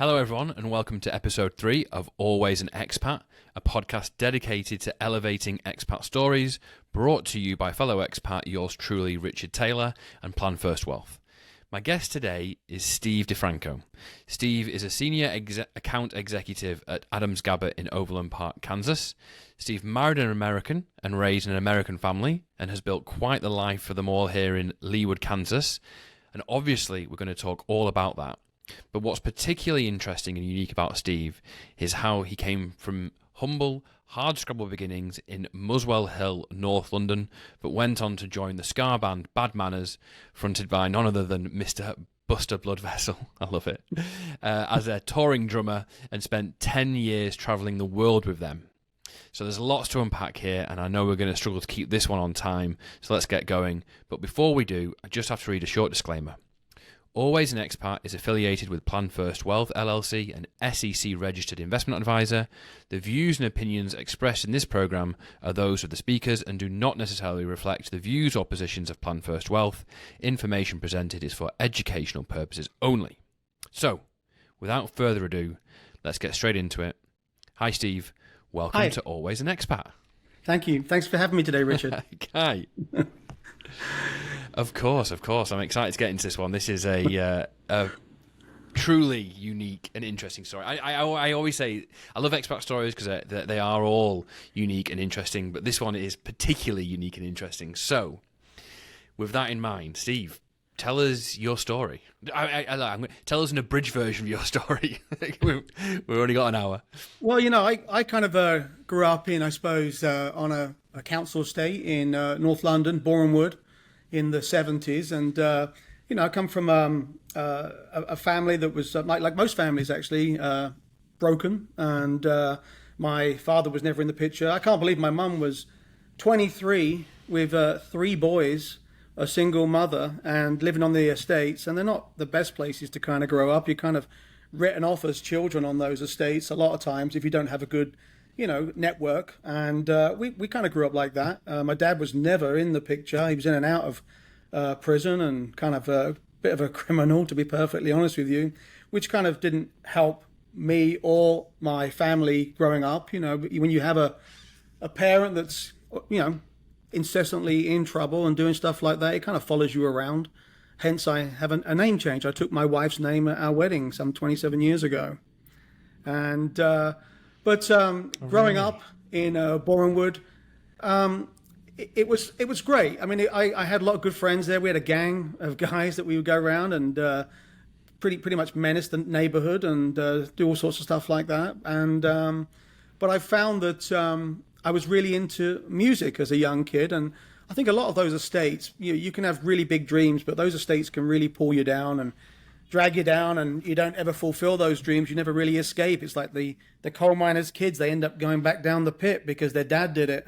Hello, everyone, and welcome to episode 3 of Always an Expat, a podcast dedicated to elevating expat stories, brought to you by fellow expat, yours truly, Richard Taylor, and Plan First Wealth. My guest today is Steve DiFranco. Steve is a senior account executive at Adams Gabbert in Overland Park, Kansas. Steve married an American and raised an American family and has built quite the life for them all here in Leawood, Kansas. And obviously, we're going to talk all about that. But what's particularly interesting and unique about Steve is how he came from humble, hard-scrabble beginnings in Muswell Hill, North London, but went on to join the ska band Bad Manners, fronted by none other than Mr. Buster Bloodvessel, I love it, as a touring drummer, and spent 10 years travelling the world with them. So there's lots to unpack here, and I know we're going to struggle to keep this one on time, so let's get going. But before we do, I just have to read a short disclaimer. Always an Expat is affiliated with Plan First Wealth LLC, an SEC-registered investment advisor. The views and opinions expressed in this program are those of the speakers and do not necessarily reflect the views or positions of Plan First Wealth. Information presented is for educational purposes only. So, without further ado, let's get straight into it. Hi, Steve. Welcome to Always an Expat. Thank you. Thanks for having me today, Richard. Hi. Of course. I'm excited to get into this one. This is a truly unique and interesting story. I always say I love expat stories because they are all unique and interesting, but this one is particularly unique and interesting. So, with that in mind, Steve, tell us your story. Tell us an abridged version of your story. We've only got an hour. Well, I kind of grew up in, I suppose, on a council estate in North London, Boreham Wood, in the 70s. And, I come from a family that was, like most families actually, broken. And my father was never in the picture. I can't believe my mum was 23 with 3 boys, a single mother, and living on the estates. And they're not the best places to kind of grow up. You're kind of written off as children on those estates a lot of times if you don't have a good network. And we kind of grew up like that. My dad was never in the picture. He was in and out of prison and kind of a bit of a criminal, to be perfectly honest with you, which kind of didn't help me or my family growing up. When you have a parent that's, incessantly in trouble and doing stuff like that, it kind of follows you around. Hence, I have a name change. I took my wife's name at our wedding some 27 years ago. And growing up in Boreham Wood, it was great. I mean, I had a lot of good friends there. We had a gang of guys that we would go around and pretty much menace the neighborhood and do all sorts of stuff like that. And but I found that I was really into music as a young kid, and I think a lot of those estates, you can have really big dreams, but those estates can really pull you down and drag you down, and you don't ever fulfill those dreams. You never really escape. It's like the coal miners' kids. They end up going back down the pit because their dad did it.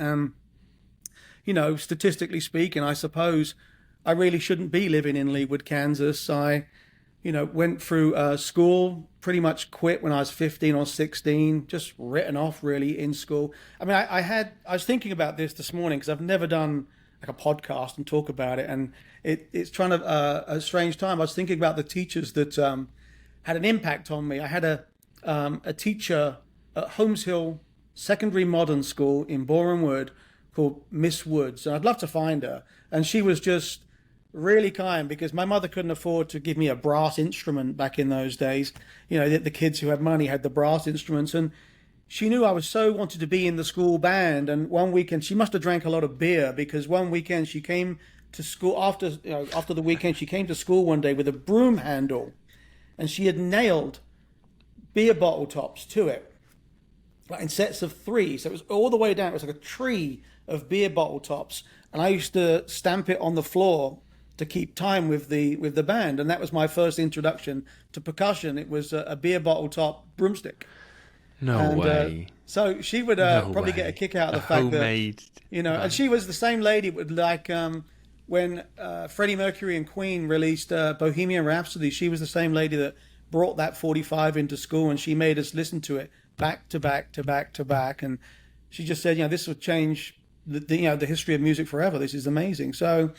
Statistically speaking, I suppose I really shouldn't be living in Leawood, Kansas. I, went through school, pretty much quit when I was 15 or 16, just written off really in school. I mean, I was thinking about this morning because I've never done like a podcast and talk about it, and it's kind of a strange time. I was thinking about the teachers that had an impact on me. I had a teacher at Holmes Hill Secondary Modern School in Boreham Wood called Miss Woods, and I'd love to find her. And she was just really kind because my mother couldn't afford to give me a brass instrument back in those days. The kids who had money had the brass instruments, and she knew I was so wanted to be in the school band. And one weekend, she must have drank a lot of beer because one weekend she came to school after the weekend. She came to school one day with a broom handle, and she had nailed beer bottle tops to it, like in sets of 3. So it was all the way down. It was like a tree of beer bottle tops, and I used to stamp it on the floor to keep time with the band. And that was my first introduction to percussion. It was a beer bottle top broomstick. No way. So she would probably get a kick out of the fact homemade that, and she was the same lady would like when Freddie Mercury and Queen released Bohemian Rhapsody, she was the same lady that brought that 45 into school, and she made us listen to it back to back to back to back. And she just said, this will change the history of music forever. This is amazing. So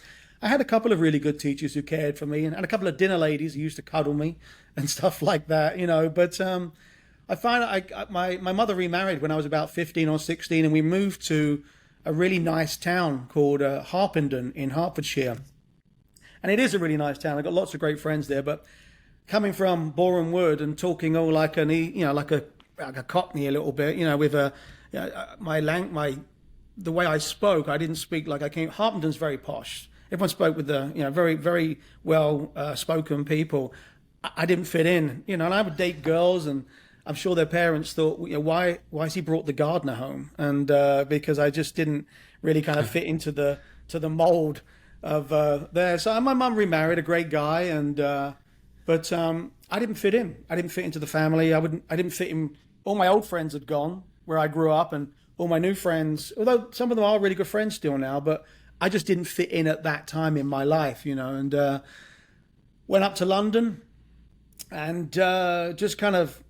I had a couple of really good teachers who cared for me, and a couple of dinner ladies who used to cuddle me and stuff like that, you know. But I find my mother remarried when I was about 15 or 16, and we moved to a really nice town called Harpenden in Hertfordshire. And it is a really nice town. I've got lots of great friends there, but coming from Boreham Wood and talking all like like a Cockney a little bit, you know, with the way I spoke, I didn't speak like I came. Harpenden's very posh. Everyone spoke with the, very, very well spoken people. I didn't fit in, and I would date girls, and I'm sure their parents thought, why has he brought the gardener home? And because I just didn't really kind of fit into the mold of there. So my mum remarried a great guy, and but I didn't fit in. I didn't fit into the family. I didn't fit in. All my old friends had gone where I grew up, and all my new friends, although some of them are really good friends still now, but I just didn't fit in at that time in my life, and went up to London, and just kind of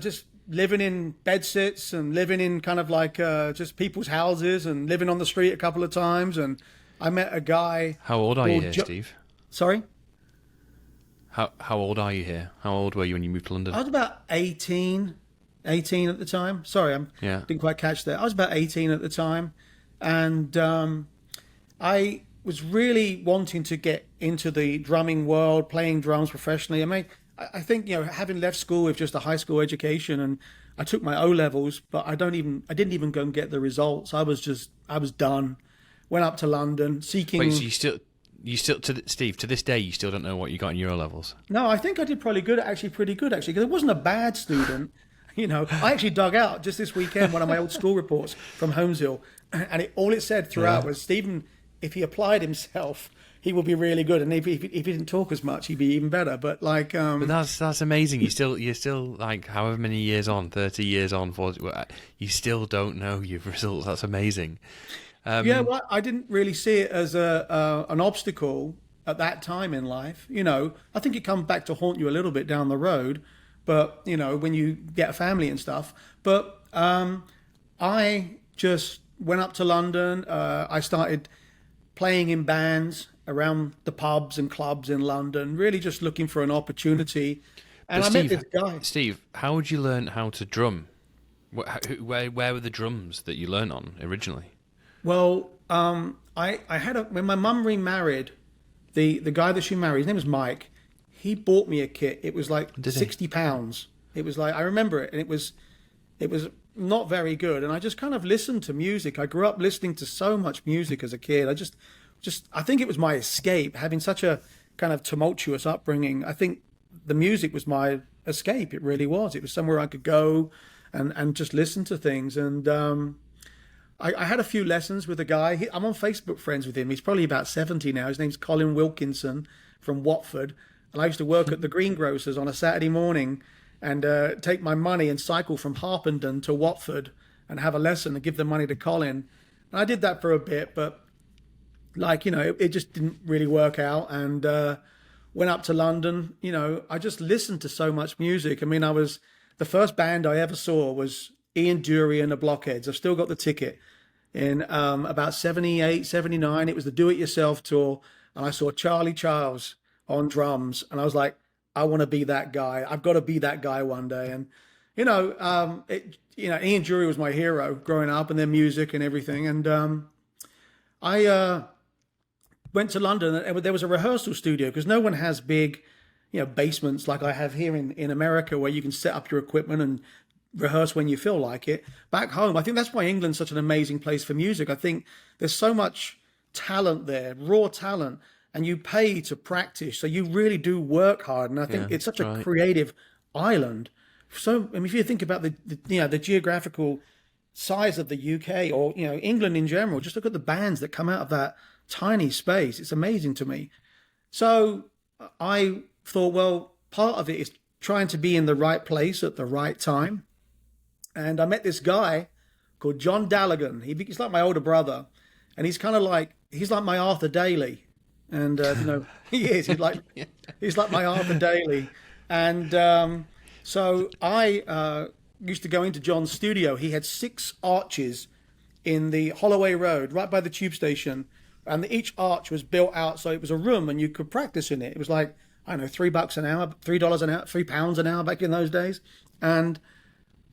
just living in bedsits and living in kind of like just people's houses and living on the street a couple of times. And I met a guy. How old are you here, Steve? Sorry? How old are you here? How old were you when you moved to London? I was about 18 at the time. Sorry, didn't quite catch that. I was about 18 at the time. And I was really wanting to get into the drumming world, playing drums professionally. I mean, I think, having left school with just a high school education, and I took my O-levels, but I didn't even go and get the results. I was done. Went up to London seeking. Wait, so Steve, to this day, you still don't know what you got in your O-levels? No, I think I did pretty good, because I wasn't a bad student. I actually dug out just this weekend one of my old school reports from Holmesville, and all it said throughout was, Stephen, if he applied himself, he would be really good, and if he didn't talk as much, he'd be even better. But but that's amazing. You're still like however many years on, 30 years on, 40, you still don't know your results. That's amazing. Well, I didn't really see it as an obstacle at that time in life. I think it comes back to haunt you a little bit down the road, but when you get a family and stuff. But I just went up to London. I started playing in bands around the pubs and clubs in London, really just looking for an opportunity. And I met this guy. Steve, how would you learn how to drum? Where were the drums that you learned on originally? Well, I had when my mum remarried, the guy that she married, his name was Mike. He bought me a kit. It was like £60. It was like, I remember it, and it was not very good. And I just kind of listened to music. I grew up listening to so much music as a kid. I think it was my escape, having such a kind of tumultuous upbringing. I think the music was my escape. It really was. It was somewhere I could go and just listen to things. And I had a few lessons with a guy. I'm on Facebook friends with him. He's probably about 70 now. His name's Colin Wilkinson from Watford. And I used to work at the greengrocers on a Saturday morning and take my money and cycle from Harpenden to Watford and have a lesson and give the money to Colin. And I did that for a bit, but it just didn't really work out. And went up to London. I just listened to so much music. I mean, the first band I ever saw was Ian Dury and the Blockheads. I've still got the ticket. In about 78, 79, it was the Do-It-Yourself tour. And I saw Charlie Charles on drums, and I was like, I want to be that guy. I've got to be that guy one day. And Ian Dury was my hero growing up, and their music and everything. And I went to London, and there was a rehearsal studio, because no one has big, basements like I have here in America, where you can set up your equipment and rehearse when you feel like it. Back home, I think that's why England's such an amazing place for music. I think there's so much talent there, raw talent. And you pay to practice, so you really do work hard. And I think it's such a creative island. So, if you think about the geographical size of the UK or England in general, just look at the bands that come out of that tiny space. It's amazing to me. So I thought, well, part of it is trying to be in the right place at the right time. And I met this guy called John Dallaghan. He's like my older brother, and he's like my Arthur Daly. And he is. He's like my Arthur Daly. And so I used to go into John's studio. He had 6 arches in the Holloway Road, right by the tube station, and each arch was built out so it was a room and you could practice in it. It was like, I don't know, $3 an hour, $3 an hour, £3 an hour back in those days. And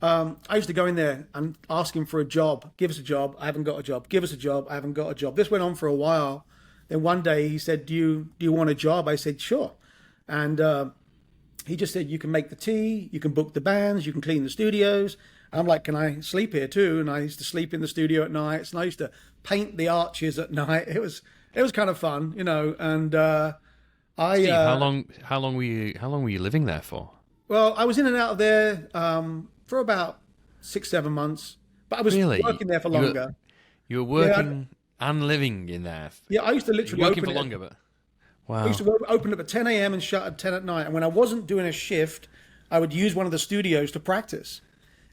I used to go in there and ask him for a job. Give us a job. I haven't got a job. Give us a job. I haven't got a job. This went on for a while. Then one day he said, do you want a job? I said, sure. And he just said, you can make the tea, you can book the bands, you can clean the studios. And I'm like, can I sleep here too? And I used to sleep in the studio at nights, and I used to paint the arches at night. It was kind of fun, you know. And Steve, how long were you living there for? Well, I was in and out of there for about 6-7 months, but I was working there for longer. You were working and living in there. Yeah, I used to literally working for longer, but wow. I used to open up at 10 a.m. and shut at 10 at night. And when I wasn't doing a shift, I would use one of the studios to practice.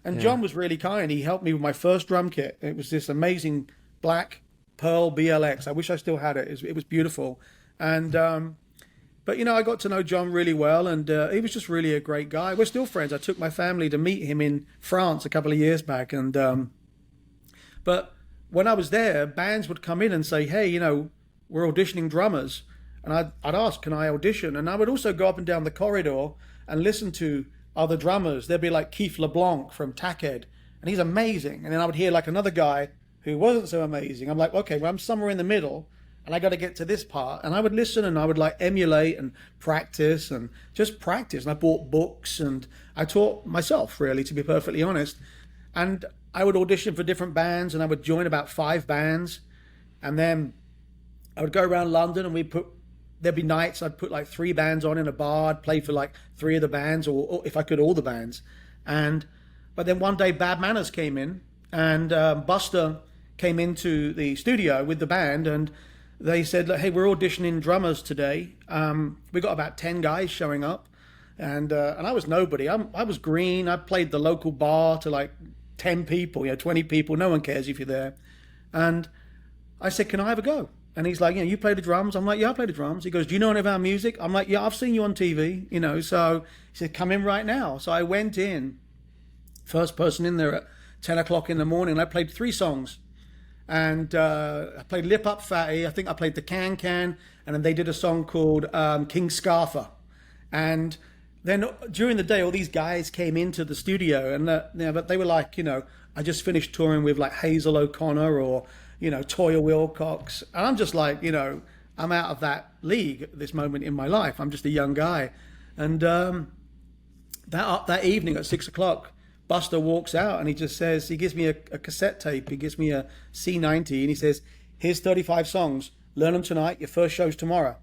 And John was really kind. He helped me with my first drum kit. It was this amazing black Pearl BLX. I wish I still had it. It was beautiful. And but you know, I got to know John really well, and he was just really a great guy. We're still friends. I took my family to meet him in France a couple of years back, and but when I was there, bands would come in and say, "Hey, you know, we're auditioning drummers," and I'd ask, "Can I audition?" And I would also go up and down the corridor and listen to other drummers. There'd be like Keith LeBlanc from Tackhead, and he's amazing. And then I would hear like another guy who wasn't so amazing. I'm like, okay, well, I'm somewhere in the middle, and I got to get to this part. And I would listen, and I would like emulate and practice and just practice. And I bought books, and I taught myself, really, to be perfectly honest. And I would audition for different bands, and I would join about 5 bands. And then I would go around London, and there'd be nights I'd put like 3 bands on in a bar. I'd play for like 3 of the bands, or if I could, all the bands. But then one day Bad Manners came in, and Buster came into the studio with the band, and they said, hey, we're auditioning drummers today. We got about 10 guys showing up, and I was nobody. I was green. I played the local bar to like 10 people, 20 people. No one cares if you're there. And I said, can I have a go? And he's like, you play the drums? I'm like, yeah, I play the drums. He goes, do you know any of our music? I'm like, yeah, I've seen you on TV, So he said, come in right now. So I went in, first person in there at 10 o'clock in the morning. I played 3 songs. And I played Lip Up Fatty. I think I played the Can Can. And then they did a song called King Scarfer. And then during the day, all these guys came into the studio. And but they were like, I just finished touring with like Hazel O'Connor or, Toya Wilcox. And I'm just like, I'm out of that league at this moment in my life. I'm just a young guy. And that evening at 6 o'clock, Buster walks out and he just says, he gives me a cassette tape. He gives me a C90 and he says, here's 35 songs. Learn them tonight. Your first show's tomorrow.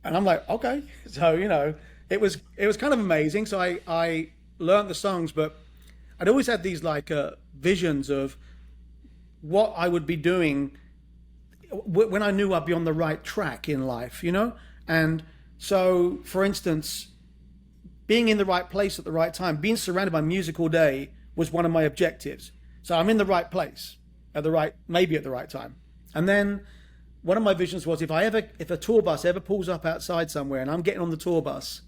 And I'm like, okay. So, it was kind of amazing. So I learned the songs, but I'd always had these like visions of what I would be doing when I knew I'd be on the right track in life, And so, for instance, being in the right place at the right time, being surrounded by music all day was one of my objectives. So I'm in the right place maybe at the right time. And then one of my visions was if a tour bus ever pulls up outside somewhere and I'm getting on the tour bus,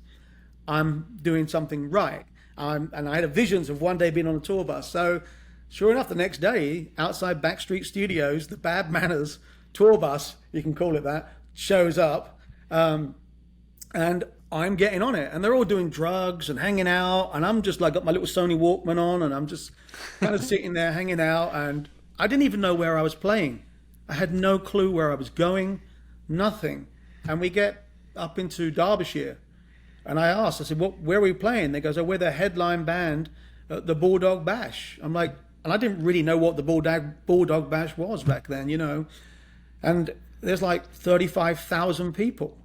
I'm doing something right. And I had visions of one day being on a tour bus. So sure enough, the next day, outside Backstreet Studios, the Bad Manners tour bus, you can call it that, shows up. And I'm getting on it. And they're all doing drugs and hanging out. And I'm just like, got my little Sony Walkman on. And I'm just kind of sitting there hanging out. And I didn't even know where I was playing. I had no clue where I was going, nothing. And we get up into Derbyshire. And I asked, I said, where are we playing? They goes, we're the headline band at the Bulldog Bash. I'm like, and I didn't really know what the Bulldog Bash was back then, And there's like 35,000 people.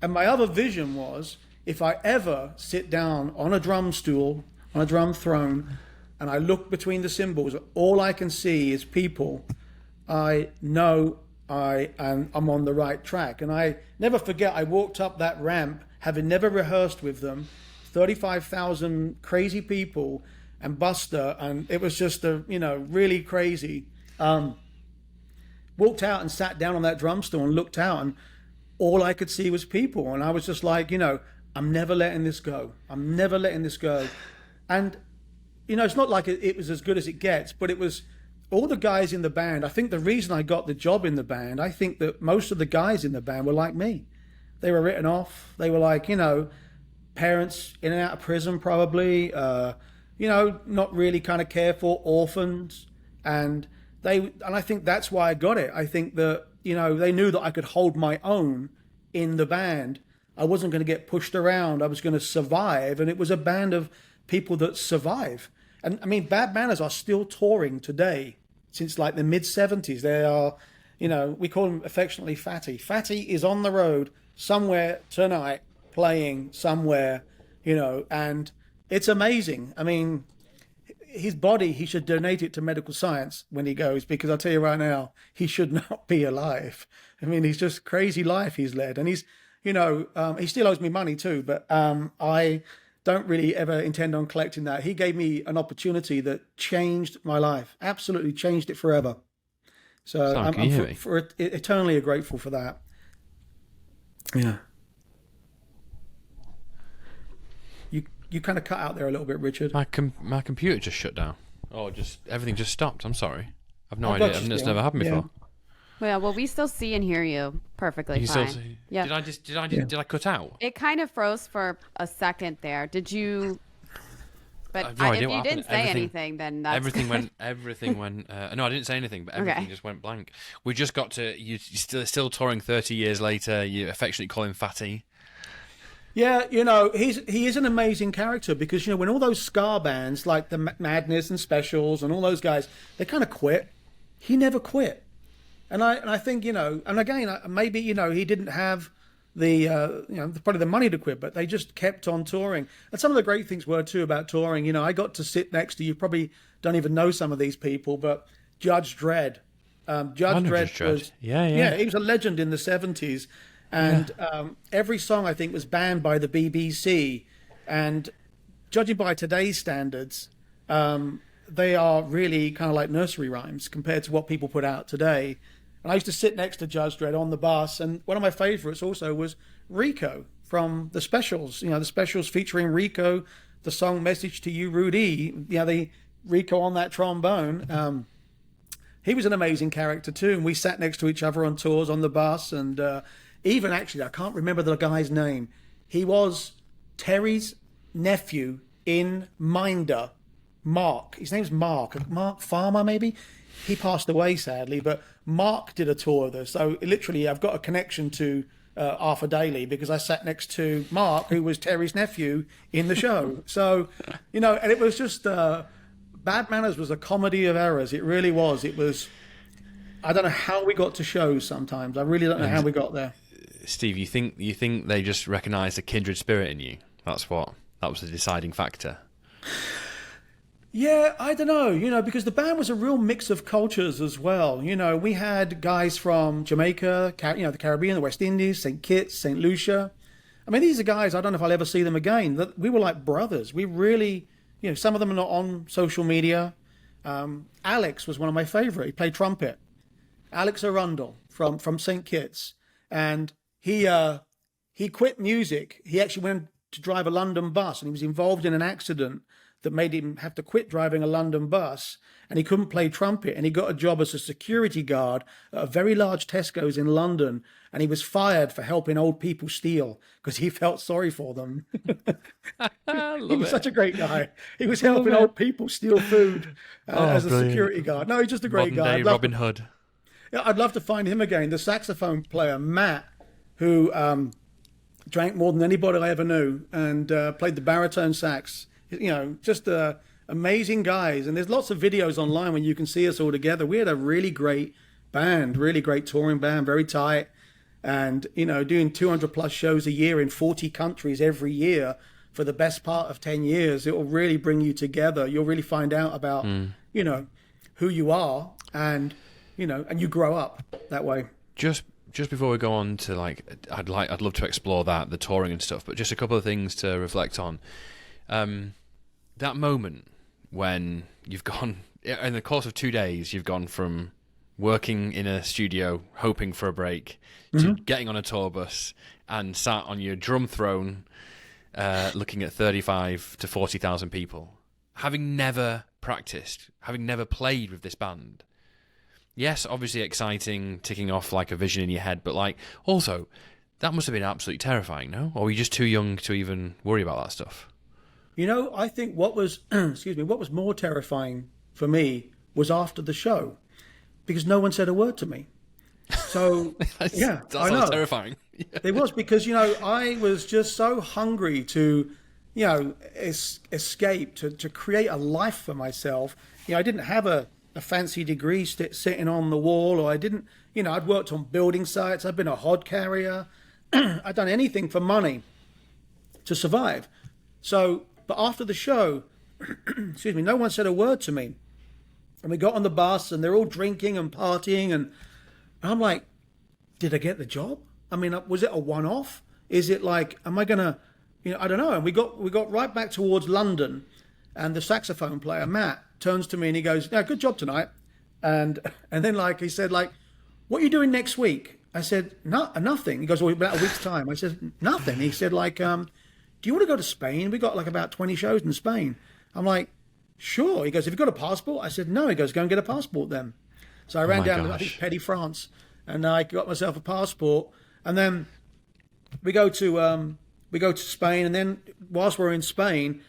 And my other vision was, if I ever sit down on a drum stool, on a drum throne, and I look between the cymbals, all I can see is people, I know I'm on the right track. And I never forget, I walked up that ramp, having never rehearsed with them, 35,000 crazy people, and Buster, and it was just really crazy. Walked out and sat down on that drum stool and looked out, and all I could see was people. And I was just like, I'm never letting this go. I'm never letting this go. And, it's not like it was as good as it gets, but it was all the guys in the band, I think the reason I got the job in the band, I think that most of the guys in the band were like me. They were written off. They were like, parents in and out of prison probably, not really kind of careful, orphans. And I think that's why I got it. I think that, they knew that I could hold my own in the band. I wasn't going to get pushed around. I was going to survive. And it was a band of people that survive. And I mean, Bad Manners are still touring today since like the mid 70s. They are, we call them affectionately Fatty. Fatty is on the road somewhere tonight playing somewhere, and it's amazing. I mean, his body, he should donate it to medical science when he goes, because I'll tell you right now, he should not be alive. I mean, he's just crazy life he's led. And he's, he still owes me money too, but I don't really ever intend on collecting that. He gave me an opportunity that changed my life, absolutely changed it forever. So I'm eternally grateful for that. Yeah. You kind of cut out there a little bit, Richard. My computer just shut down. Oh, everything just stopped. I'm sorry. I've no idea. It's never happened before. Yeah, well, we still see and hear you perfectly fine. Still see? Yeah. Did I cut out? It kind of froze for a second there. Did you? But no if you didn't say anything, then that's everything went. No, I didn't say anything, but everything just went blank. We just got to you. Still touring 30 years later. You affectionately call him Fatty. Yeah, he is an amazing character because when all those ska bands like the Madness and Specials and all those guys, they kind of quit. He never quit, and I think and again maybe he didn't have the probably the money to quit, but they just kept on touring. And some of the great things were too about touring. I got to sit next to, you probably don't even know some of these people, but Judge Dredd. Judge Dredd was he was a legend in the 70s. And every song, I think, was banned by the BBC. And judging by today's standards, they are really kind of like nursery rhymes compared to what people put out today. And I used to sit next to Judge Dredd on the bus. And one of my favorites also was Rico from the Specials. The Specials featuring Rico, the song Message to You, Rudy. Rico on that trombone. He was an amazing character too. And we sat next to each other on tours on the bus. And even actually, I can't remember the guy's name. He was Terry's nephew in Minder, Mark. His name's Mark. Mark Farmer, maybe? He passed away, sadly, but Mark did a tour with us. So literally, I've got a connection to Arthur Daly because I sat next to Mark, who was Terry's nephew in the show. So, and it was just, Bad Manners was a comedy of errors. It really was. It was, I don't know how we got to shows sometimes. I really don't know how we got there. Steve, you think they just recognised a kindred spirit in you? That was the deciding factor. Yeah, I don't know, because the band was a real mix of cultures as well. We had guys from Jamaica, the Caribbean, the West Indies, St. Kitts, St. Lucia. I mean, these are guys, I don't know if I'll ever see them again. We were like brothers. We really, some of them are not on social media. Alex was one of my favourite. He played trumpet. Alex Arundel from St. Kitts. And he quit music. He actually went to drive a London bus, and he was involved in an accident that made him have to quit driving a London bus, and he couldn't play trumpet, and he got a job as a security guard at a very large Tesco's in London, and he was fired for helping old people steal because he felt sorry for them. He was such a great guy. He was helping old people steal food as a security guard. No, he's just a great guy. Robin Hood. Yeah, I'd love to find him again. The saxophone player, Matt, who drank more than anybody I ever knew and played the baritone sax. Just amazing guys. And there's lots of videos online when you can see us all together. We had a really great band, really great touring band, very tight. And, doing 200 plus shows a year in 40 countries every year for the best part of 10 years. It will really bring you together. You'll really find out about, who you are and, and you grow up that way. Just before we go on to I'd love to explore the touring and stuff, but just a couple of things to reflect on. That moment when you've gone, in the course of 2 days, you've gone from working in a studio, hoping for a break, to getting on a tour bus and sat on your drum throne, looking at 35 to 40,000 people, having never practiced, having never played with this band. Yes, obviously exciting, ticking off like a vision in your head, but like also that must have been absolutely terrifying, no? Or were you just too young to even worry about that stuff? I think what was, excuse me, what was more terrifying for me was after the show, because no one said a word to me. So, yeah, that I sounds know. terrifying. It was because, I was just so hungry to, escape, to create a life for myself. I didn't have a fancy degree sitting on the wall, or I didn't, I'd worked on building sites. I'd been a hod carrier. I'd done anything for money to survive. So, but after the show, excuse me, no one said a word to me. And we got on the bus and they're all drinking and partying. And I'm like, did I get the job? I mean, was it a one-off? Is it like, am I going to, I don't know. And we got right back towards London, and the saxophone player, Matt, turns to me and he goes, yeah, good job tonight. And then like, he said like, what are you doing next week? I said, no, nothing. He goes, well, about a week's time. I said, nothing. He said like, do you want to go to Spain? We got like about 20 shows in Spain. I'm like, sure. He goes, have you got a passport? I said, no. He goes, go and get a passport then. So I ran down to, I think, Petty, France, and I got myself a passport. And then we go to Spain. And then whilst we're in Spain,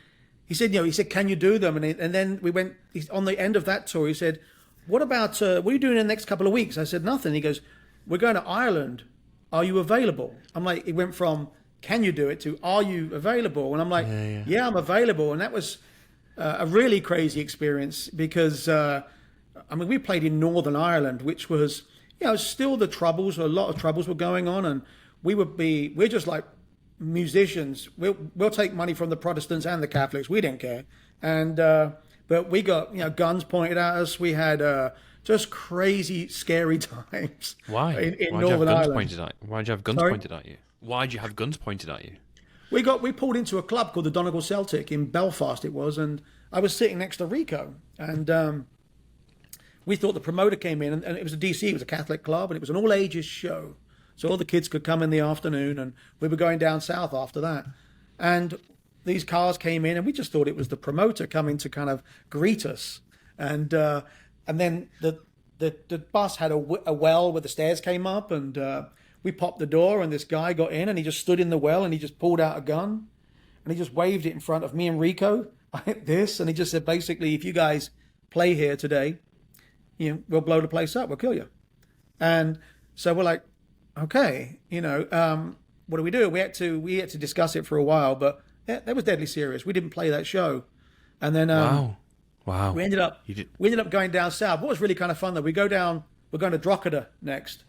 he said, can you do them? And then we went on the end of that tour. He said, what about, what are you doing in the next couple of weeks? I said, nothing. He goes, we're going to Ireland. Are you available? I'm like, it went from, can you do it, to are you available? And I'm like, yeah, I'm available. And that was a really crazy experience because, we played in Northern Ireland, which was, still the troubles, a lot of troubles were going on. And we're just like musicians. We'll take money from the Protestants and the Catholics. We didn't care. And, but we got, guns pointed at us. We had, just crazy, scary times. Why? In Why'd Northern you have guns Ireland. pointed at? Why'd you have guns pointed at you? Why'd you have guns pointed at you? We pulled into a club called the Donegal Celtic in Belfast, it was, and I was sitting next to Rico, and we thought the promoter came in, and it was a DC, it was a Catholic club, and it was an all ages show, so all the kids could come in the afternoon, and we were going down south after that, and these cars came in, and we just thought it was the promoter coming to kind of greet us, and then the bus had a well where the stairs came up, and we popped the door, and this guy got in, and he just stood in the well, and he just pulled out a gun, and he just waved it in front of me and Rico like this, and he just said, basically, if you guys play here today, we'll blow the place up, we'll kill you. And so we're like, okay, what do we do? We had to discuss it for a while, but that was deadly serious. We didn't play that show, and then wow, we ended up going down south. What was really kind of fun though, we're going to Drogheda next.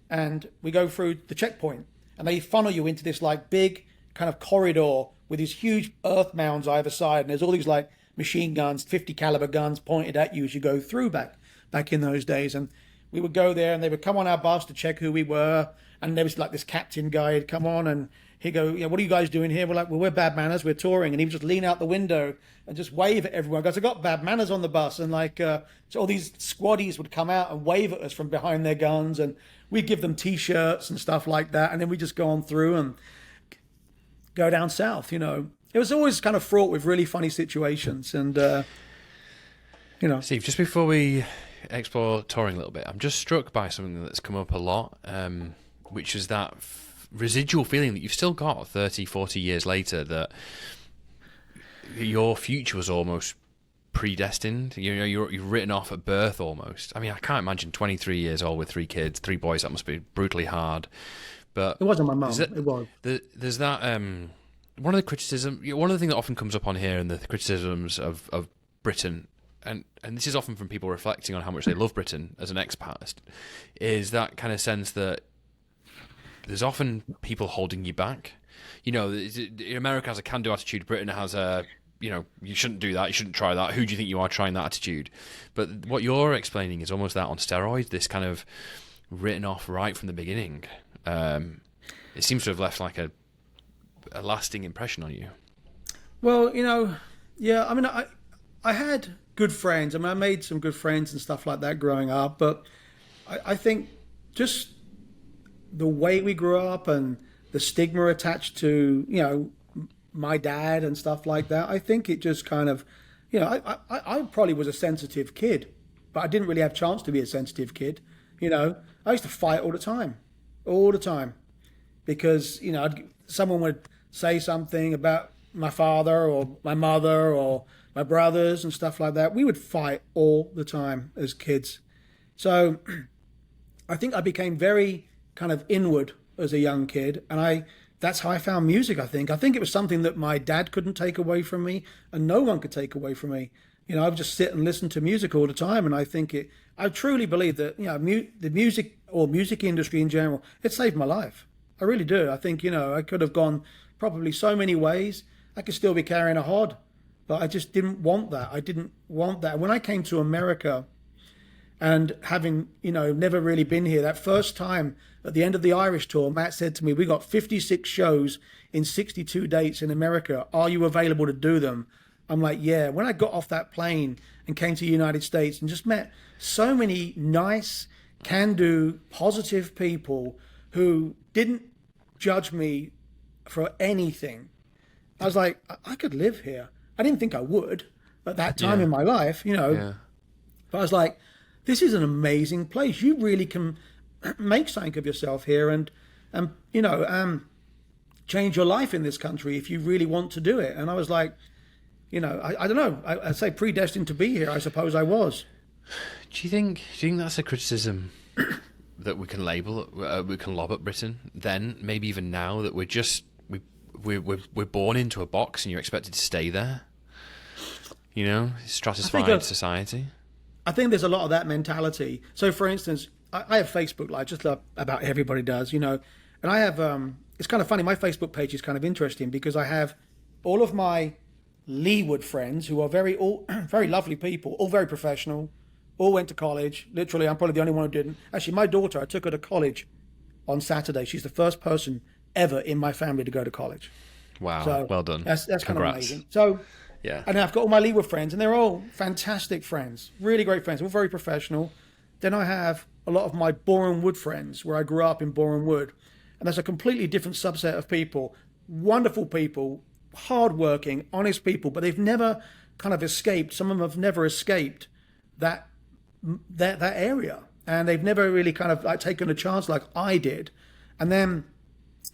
And we go through the checkpoint, and they funnel you into this like big kind of corridor with these huge earth mounds either side, and there's all these like machine guns, 50 caliber guns pointed at you as you go through back in those days. And we would go there, and they would come on our bus to check who we were, and there was like this captain guy who'd come on, and he'd go, what are you guys doing here? We're like, well, we're Bad Manners, we're touring. And he would just lean out the window and just wave at everyone. Because I got Bad Manners on the bus, and like so all these squaddies would come out and wave at us from behind their guns, and we'd give them T-shirts and stuff like that, and then we just go on through and go down south. It was always kind of fraught with really funny situations, and Steve, just before we explore touring a little bit, I'm just struck by something that's come up a lot, which is that residual feeling that you've still got 30, 40 years later, that your future was almost predestined. You're written off at birth almost. I mean, I can't imagine 23 years old with 3 kids, 3 boys. That must be brutally hard. But it wasn't my mum. It was. There's that. One of the things that often comes up on here, and the criticisms of Britain, and this is often from people reflecting on how much they love Britain as an expat, is that kind of sense that there's often people holding you back. America has a can-do attitude. Britain has a, you shouldn't do that. You shouldn't try that. Who do you think you are trying that attitude? But what you're explaining is almost that on steroids, this kind of written off right from the beginning. It seems to have left like a lasting impression on you. Well, yeah, I mean, I had good friends. I mean, I made some good friends and stuff like that growing up, but I think just the way we grew up and the stigma attached to, my dad and stuff like that, I think it just kind of, I probably was a sensitive kid, but I didn't really have a chance to be a sensitive kid. I used to fight all the time, because someone would say something about my father or my mother or my brothers and stuff like that. We would fight all the time as kids. So I think I became very kind of inward as a young kid, and that's how I found music. I think it was something that my dad couldn't take away from me, and no one could take away from me. I would just sit and listen to music all the time, and I truly believe that the music or music industry in general, it saved my life. I really do. I think I could have gone probably so many ways. I could still be carrying a hod, but I just didn't want that. I didn't want that. When I came to America, and having never really been here, that first time at the end of the Irish tour, Matt said to me, "We got 56 shows in 62 dates in America. Are you available to do them?" I'm like, yeah. When I got off that plane and came to the United States and just met so many nice, can-do, positive people who didn't judge me for anything, I was like, I could live here. I didn't think I would at that time in my life, but I was like, this is an amazing place. You really can make something of yourself here and change your life in this country if you really want to do it. And I was like, I don't know. I'd say predestined to be here. I suppose I was. Do you think that's a criticism that we can label, we can lob at Britain? Then maybe even now that we're born into a box and you're expected to stay there. Stratified society. I think there's a lot of that mentality. So, for instance, I have Facebook Live, just about everybody does, and I have. It's kind of funny. My Facebook page is kind of interesting because I have all of my Leeward friends who are all very lovely people, all very professional, all went to college. Literally, I'm probably the only one who didn't. Actually, my daughter, I took her to college on Saturday. She's the first person ever in my family to go to college. Wow, so well done. That's Congrats. kind of amazing. So, yeah. And I've got all my Leeward friends, and they're all fantastic friends, really great friends, all very professional. Then I have a lot of my Boreham Wood friends, where I grew up in Boreham Wood. And that's a completely different subset of people, wonderful people, hardworking, honest people, but they've never kind of escaped. Some of them have never escaped that area, and they've never really kind of taken a chance like I did. And then,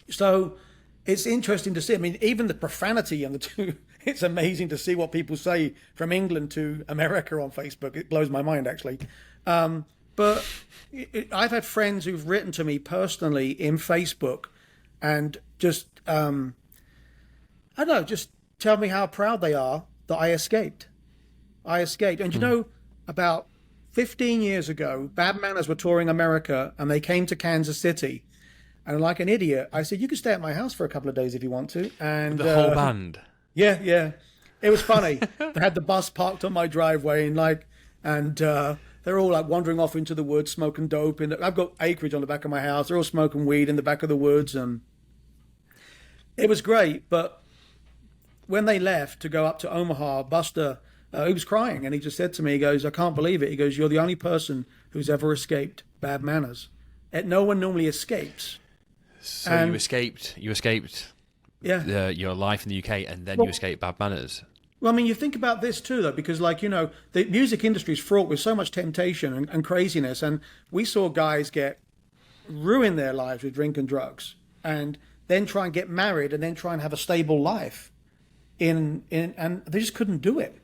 so it's interesting to see. I mean, even the profanity in the two, it's amazing to see what people say from England to America on Facebook. It blows my mind, actually. But I've had friends who've written to me personally in Facebook and just, I don't know, just tell me how proud they are that I escaped. And about 15 years ago, Bad Manners were touring America and they came to Kansas City. And like an idiot, I said, you can stay at my house for a couple of days if you want to. And the whole band? Yeah. It was funny. They had the bus parked on my driveway and they're all like wandering off into the woods, smoking dope. I've got acreage on the back of my house. They're all smoking weed in the back of the woods. And it was great. But when they left to go up to Omaha, Buster, he was crying. And he just said to me, he goes, I can't believe it. He goes, you're the only person who's ever escaped Bad Manners. No one normally escapes. So you escaped your life in the UK and then you escaped Bad Manners. Well, I mean, you think about this too, though, because the music industry is fraught with so much temptation and craziness. And we saw guys ruin their lives with drink and drugs and then try and get married and then try and have a stable life and they just couldn't do it,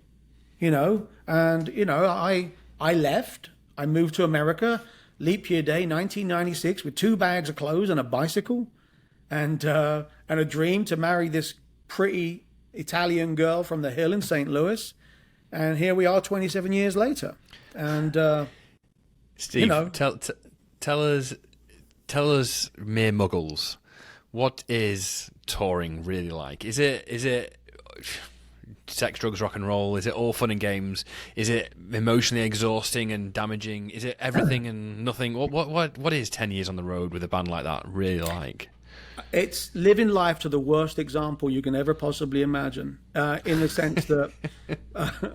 I left, I moved to America, leap year day, 1996, with 2 bags of clothes and a bicycle and a dream to marry this pretty Italian girl from the Hill in St. Louis. And here we are 27 years later. And, Steve, tell us, mere muggles, what is touring really like? Is it sex, drugs, rock and roll? Is it all fun and games? Is it emotionally exhausting and damaging? Is it everything and nothing? What is 10 years on the road with a band like that really like? It's living life to the worst example you can ever possibly imagine, in the sense that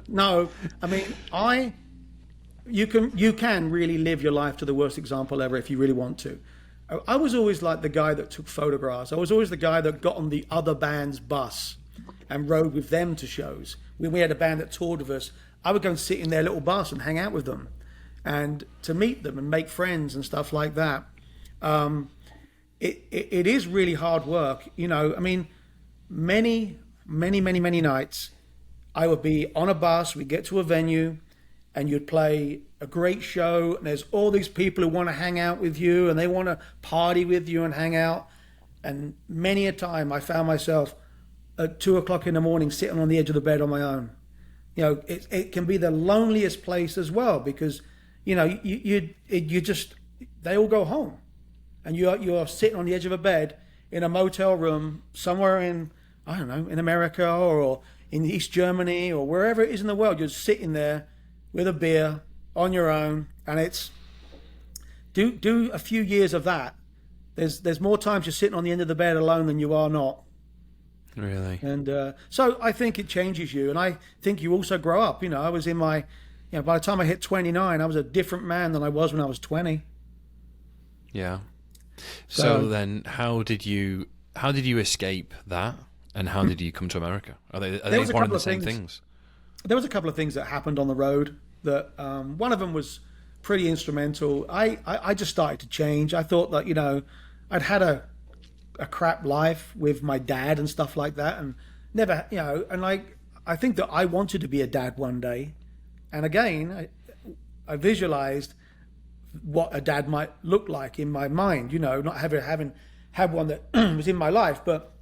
no, I mean, you can really live your life to the worst example ever if you really want to. I was always like the guy that took photographs. I was always the guy that got on the other band's bus and rode with them to shows. When we had a band that toured with us, I would go and sit in their little bus and hang out with them, and to meet them and make friends and stuff like that. It is really hard work, you know. I mean, many nights I would be on a bus, we'd get to a venue, and you'd play a great show, and there's all these people who want to hang out with you, and they want to party with you and hang out. And many a time I found myself at 2:00 in the morning sitting on the edge of the bed on my own. You know, it can be the loneliest place as well, because, you know, you just, they all go home, and you're sitting on the edge of a bed in a motel room somewhere in, I don't know, in America or in East Germany or wherever it is in the world. You're sitting there with a beer on your own, and it's do a few years of that. There's more times you're sitting on the end of the bed alone than you are not. Really? And so I think it changes you, and I think you also grow up. You know, I was in my, you know, by the time I hit 29, I was a different man than I was when I was 20. Yeah. So then, how did you escape that, and how did you come to America? Are they one of the same things? There was a couple of things that happened on the road that one of them was pretty instrumental. I just started to change. I thought that, you know, I'd had a crap life with my dad and stuff like that, and never, you know, and I think that I wanted to be a dad one day. And again, I visualized what a dad might look like in my mind, you know, not having had one that was in my life, but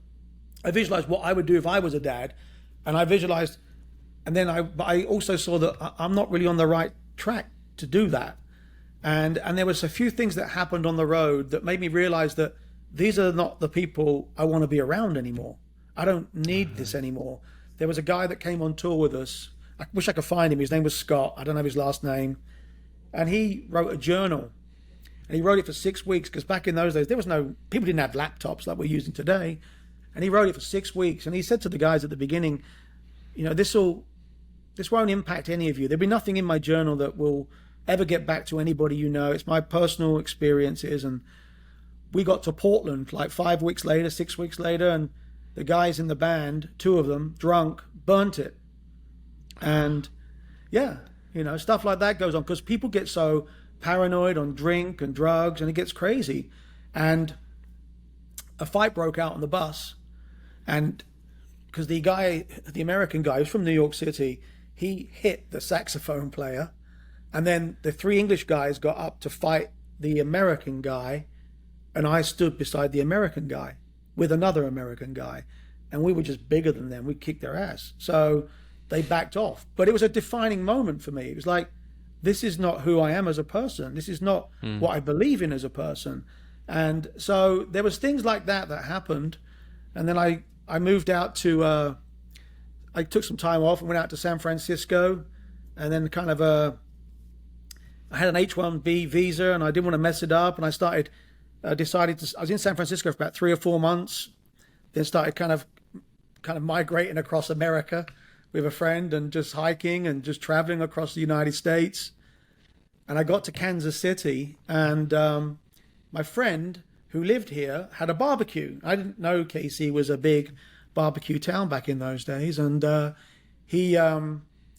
I visualized what I would do if I was a dad. And I visualized, and then I also saw that I'm not really on the right track to do that. And there was a few things that happened on the road that made me realize that these are not the people I want to be around anymore. I don't need this anymore. There was a guy that came on tour with us. I wish I could find him. His name was Scott. I don't know his last name. And he wrote a journal. And he wrote it for 6 weeks, because back in those days, people didn't have laptops like we're using today. And he wrote it for 6 weeks. And he said to the guys at the beginning, you know, this won't impact any of you. There'll be nothing in my journal that will ever get back to anybody you know. It's my personal experiences. And we got to Portland like 5 weeks later, 6 weeks later, and the guys in the band, 2 of them, drunk, burnt it. And yeah, you know, stuff like that goes on, because people get so paranoid on drink and drugs, and it gets crazy. And a fight broke out on the bus, and because the American guy who's from New York City, he hit the saxophone player, and then the 3 English guys got up to fight the American guy, and I stood beside the American guy with another American guy, and we were just bigger than them. We kicked their ass. So they backed off. But it was a defining moment for me. It was like, this is not who I am as a person. This is not what I believe in as a person. And so there was things like that happened. And then I moved out to, I took some time off and went out to San Francisco, and then kind of I had an H-1B visa, and I didn't want to mess it up. And I started, I was in San Francisco for about 3 or 4 months, then started kind of migrating across America with a friend, and just hiking and just traveling across the United States. And I got to Kansas City, and my friend who lived here had a barbecue. I didn't know KC was a big barbecue town back in those days. And he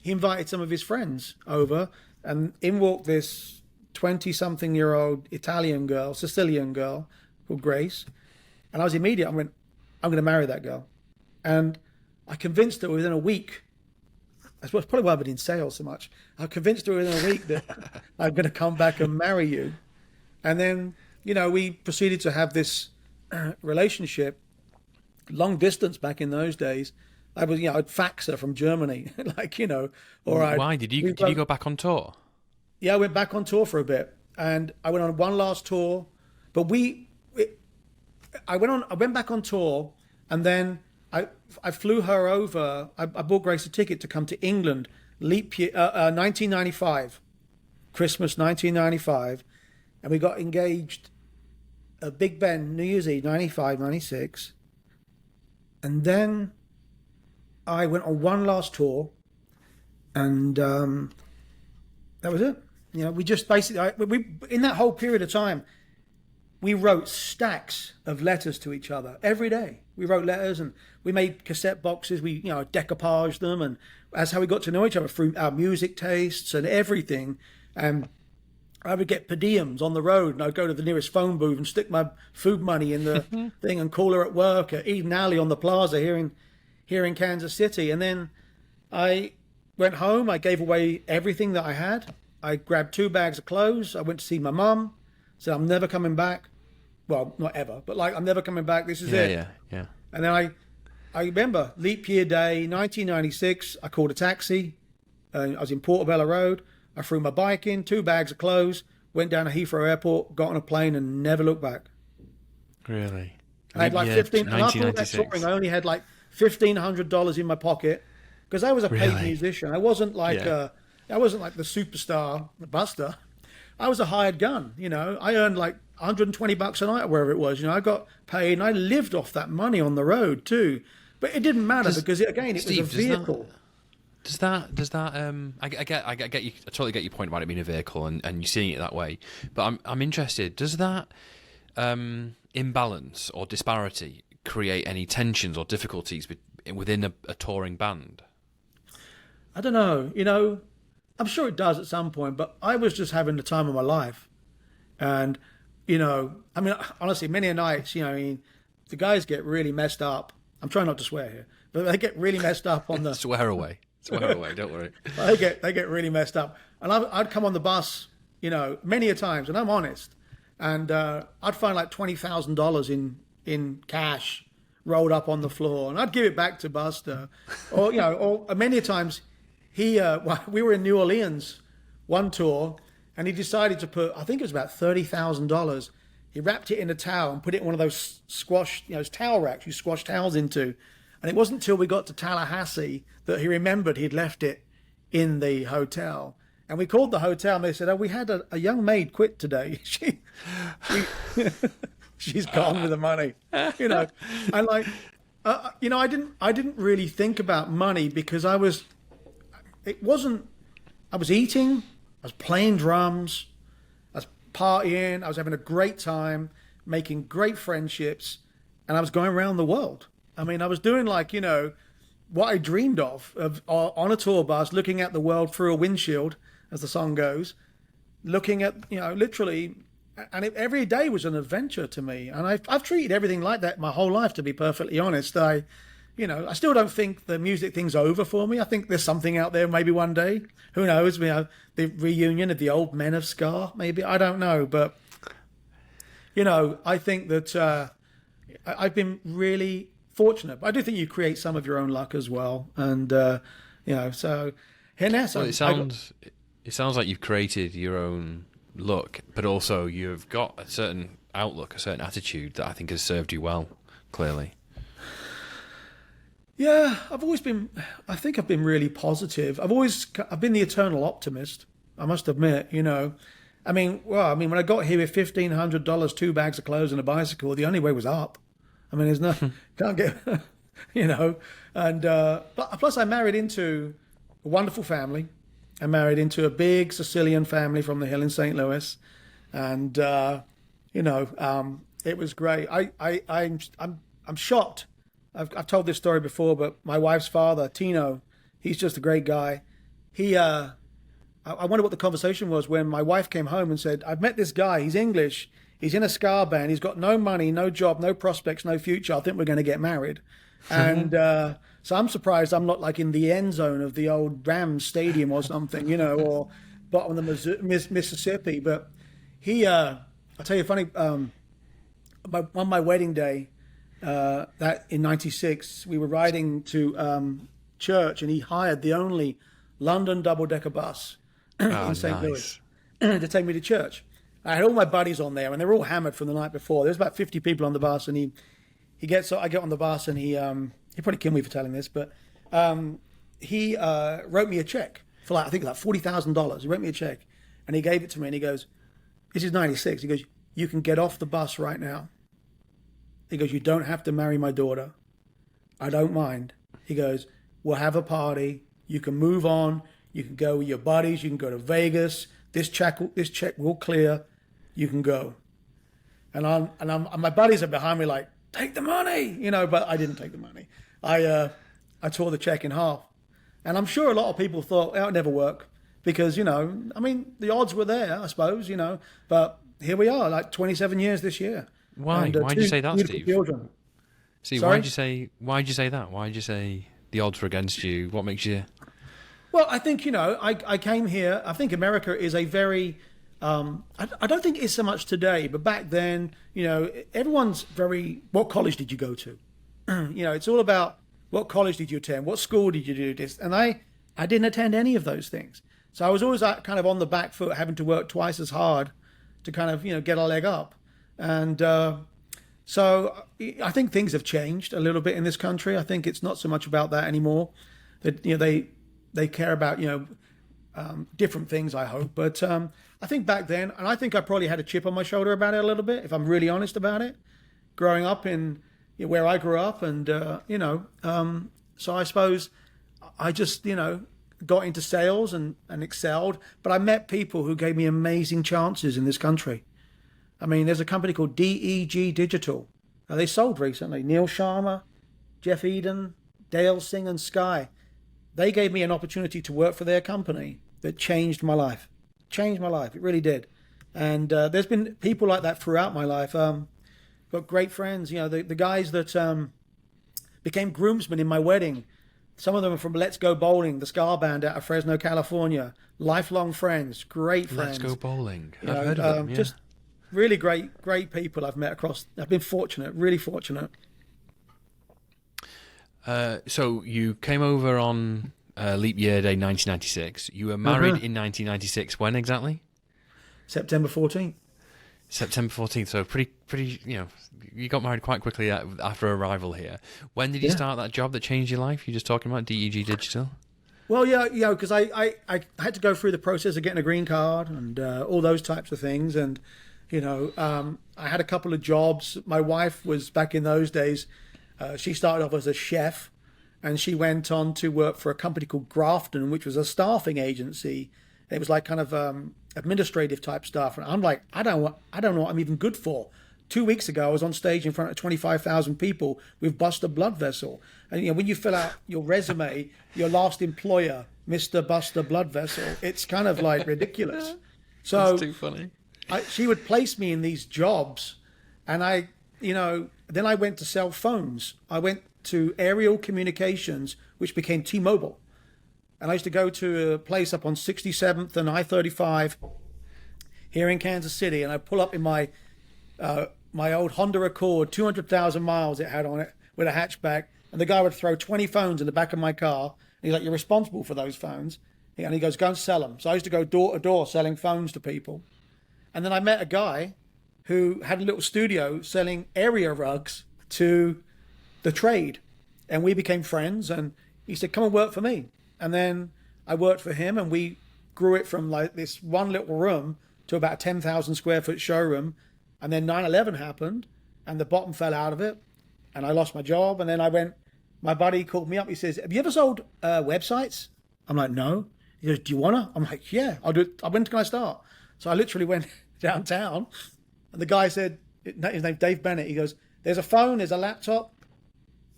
invited some of his friends over, and in walked this 20-something-year-old Sicilian girl called Grace. And I was immediate. I went, I'm going to marry that girl. And I convinced her within a week. That's probably why I've been in sales so much. I convinced her within a week that I'm going to come back and marry you. And then, you know, we proceeded to have this relationship, long distance back in those days. I'd fax her from Germany, like, you know. Or why did you go back on tour? Yeah, I went back on tour for a bit, and I went on one last tour. But I went back on tour, and then I flew her over. I bought Grace a ticket to come to England, leap year, 1995, Christmas 1995, and we got engaged at Big Ben, New Year's Eve, 95, 96. And then I went on one last tour, and that was it. You know, we just basically, in that whole period of time, we wrote stacks of letters to each other every day. We wrote letters and we made cassette boxes. We, decoupaged them, and that's how we got to know each other, through our music tastes and everything. And I would get per diems on the road, and I'd go to the nearest phone booth and stick my food money in the thing and call her at work at Eden Alley on the plaza here in Kansas City. And then I went home. I gave away everything that I had. I grabbed 2 bags of clothes. I went to see my mum. Said, I'm never coming back. Well, not ever, but I'm never coming back. This is it. Yeah. And then I remember leap year day, 1996. I called a taxi. I was in Portobello Road. I threw my bike in, 2 bags of clothes, went down to Heathrow Airport, got on a plane, and never looked back. Really? I had 15. And after all that touring, I only had $1,500 in my pocket, because I was a paid musician. I wasn't I wasn't like the superstar, the Buster. I was a hired gun. I earned $120 a night or wherever it was. I got paid, and I lived off that money on the road too. But it didn't matter, because it was a vehicle. Does that I get you, I totally get your point about it being a vehicle and you seeing it that way. But I'm interested, does that imbalance or disparity create any tensions or difficulties within a touring band? I don't know. I'm sure it does at some point, but I was just having the time of my life. And, honestly, many a nights, the guys get really messed up. I'm trying not to swear here, but they get really messed up on the... Swear away, don't worry. They get really messed up. And I'd come on the bus, many a times, and I'm honest. And I'd find $20,000 in cash rolled up on the floor, and I'd give it back to Buster. Or many a times... we were in New Orleans one tour, and he decided to put, I think it was about $30,000. He wrapped it in a towel and put it in one of those squash, towel racks you squash towels into. And it wasn't until we got to Tallahassee that he remembered he'd left it in the hotel. And we called the hotel, and they said, we had a young maid quit today. She's gone with the money. And I didn't really think about money, because I was eating, I was playing drums, I was partying, I was having a great time, making great friendships, and I was going around the world. I was doing what I dreamed of on a tour bus, looking at the world through a windshield, as the song goes, looking at, literally, and every day was an adventure to me. And I've treated everything like that my whole life, to be perfectly honest. I still don't think the music thing's over for me. I think there's something out there maybe one day. Who knows? The reunion of the old men of ska, maybe. I don't know. But, I think that I've been really fortunate. But I do think you create some of your own luck as well. And, so... Well, it sounds like you've created your own luck, but also you've got a certain outlook, a certain attitude that I think has served you well, clearly. Yeah, I think I've been really positive. I've been the eternal optimist, I must admit, when I got here with $1,500, 2 bags of clothes and a bicycle, the only way was up. There's no, can't get, and, but plus I married into a wonderful family. I married into a big Sicilian family from the Hill in St. Louis. And, it was great. I'm shocked. I've told this story before, but my wife's father, Tino, he's just a great guy. I wonder what the conversation was when my wife came home and said, I've met this guy. He's English. He's in a ska band. He's got no money, no job, no prospects, no future. I think we're going to get married. And so I'm surprised I'm not in the end zone of the old Rams stadium or something, or bottom of the Mississippi. But I'll tell you funny, on my wedding day, that in 96, we were riding to church, and he hired the only London double-decker bus in St. Louis to take me to church. I had all my buddies on there, and they were all hammered from the night before. There's about 50 people on the bus, and I get on the bus, and he probably killed me for telling this, but he wrote me a check for I think $40,000. He wrote me a check, and he gave it to me, and he goes, this is 96. He goes, you can get off the bus right now. He goes, you don't have to marry my daughter. I don't mind. He goes, we'll have a party. You can move on. You can go with your buddies. You can go to Vegas. This check will clear. You can go. And my buddies are behind me like, take the money, but I didn't take the money. I tore the check in half. And I'm sure a lot of people thought it would never work because, the odds were there, I suppose, but here we are, like 27 years this year. Why? And, Why'd you say that, Steve? Children. See, Sorry? why'd you say that? Why'd you say the odds were against you? What makes you... Well, I think, I came here. I think America is a very, I don't think it's so much today, but back then, everyone's very, what college did you go to? It's all about what college did you attend? What school did you do this? And I didn't attend any of those things. So I was always kind of on the back foot, having to work twice as hard to kind of, get a leg up. And so I think things have changed a little bit in this country. I think it's not so much about that anymore. That, they care about, different things, I hope. But I think back then, and I think I probably had a chip on my shoulder about it a little bit, if I'm really honest about it, growing up in where I grew up. And, so I suppose I just, got into sales and excelled. But I met people who gave me amazing chances in this country. I mean, there's a company called DEG Digital. They sold recently. Neil Sharma, Jeff Eden, Dale Singh and Sky. They gave me an opportunity to work for their company that changed my life. Changed my life. It really did. And there's been people like that throughout my life. Got great friends. The guys that became groomsmen in my wedding. Some of them are from Let's Go Bowling, the ska band out of Fresno, California. Lifelong friends. Great friends. Let's Go Bowling. I've heard of them, yeah. Just really great people I've met across. I've been fortunate, really fortunate. So you came over on leap year day 1996. You were married in 1996. When exactly? September 14th. September 14th. So pretty. You got married quite quickly after arrival here. When did you start that job that changed your life? You're just talking about DEG Digital. Well, yeah, because I had to go through the process of getting a green card and all those types of things, and I had a couple of jobs. My wife was, back in those days, she started off as a chef, and she went on to work for a company called Grafton, which was a staffing agency. It was like kind of administrative type stuff. And I'm like, I don't know what I'm even good for. 2 weeks ago, I was on stage in front of 25,000 people with Buster Blood Vessel. And when you fill out your resume, your last employer, Mr. Buster Blood Vessel, it's kind of like ridiculous. So that's too funny. She would place me in these jobs, and then I went to sell phones. I went to aerial communications, which became T-Mobile. And I used to go to a place up on 67th and I-35 here in Kansas City, and I'd pull up in my old Honda Accord, 200,000 miles it had on it, with a hatchback, and the guy would throw 20 phones in the back of my car. And he's like, you're responsible for those phones. And he goes, go and sell them. So I used to go door to door selling phones to people. And then I met a guy who had a little studio selling area rugs to the trade. And we became friends, and he said, come and work for me. And then I worked for him, and we grew it from like this one little room to about a 10,000 square foot showroom. And then 9/11 happened, and the bottom fell out of it, and I lost my job. And then my buddy called me up. He says, have you ever sold websites? I'm like, no. He goes, do you want to? I'm like, yeah, I'll do it. When can I start? So I literally went downtown, and the guy said, his name's Dave Bennett. He goes, there's a phone, there's a laptop,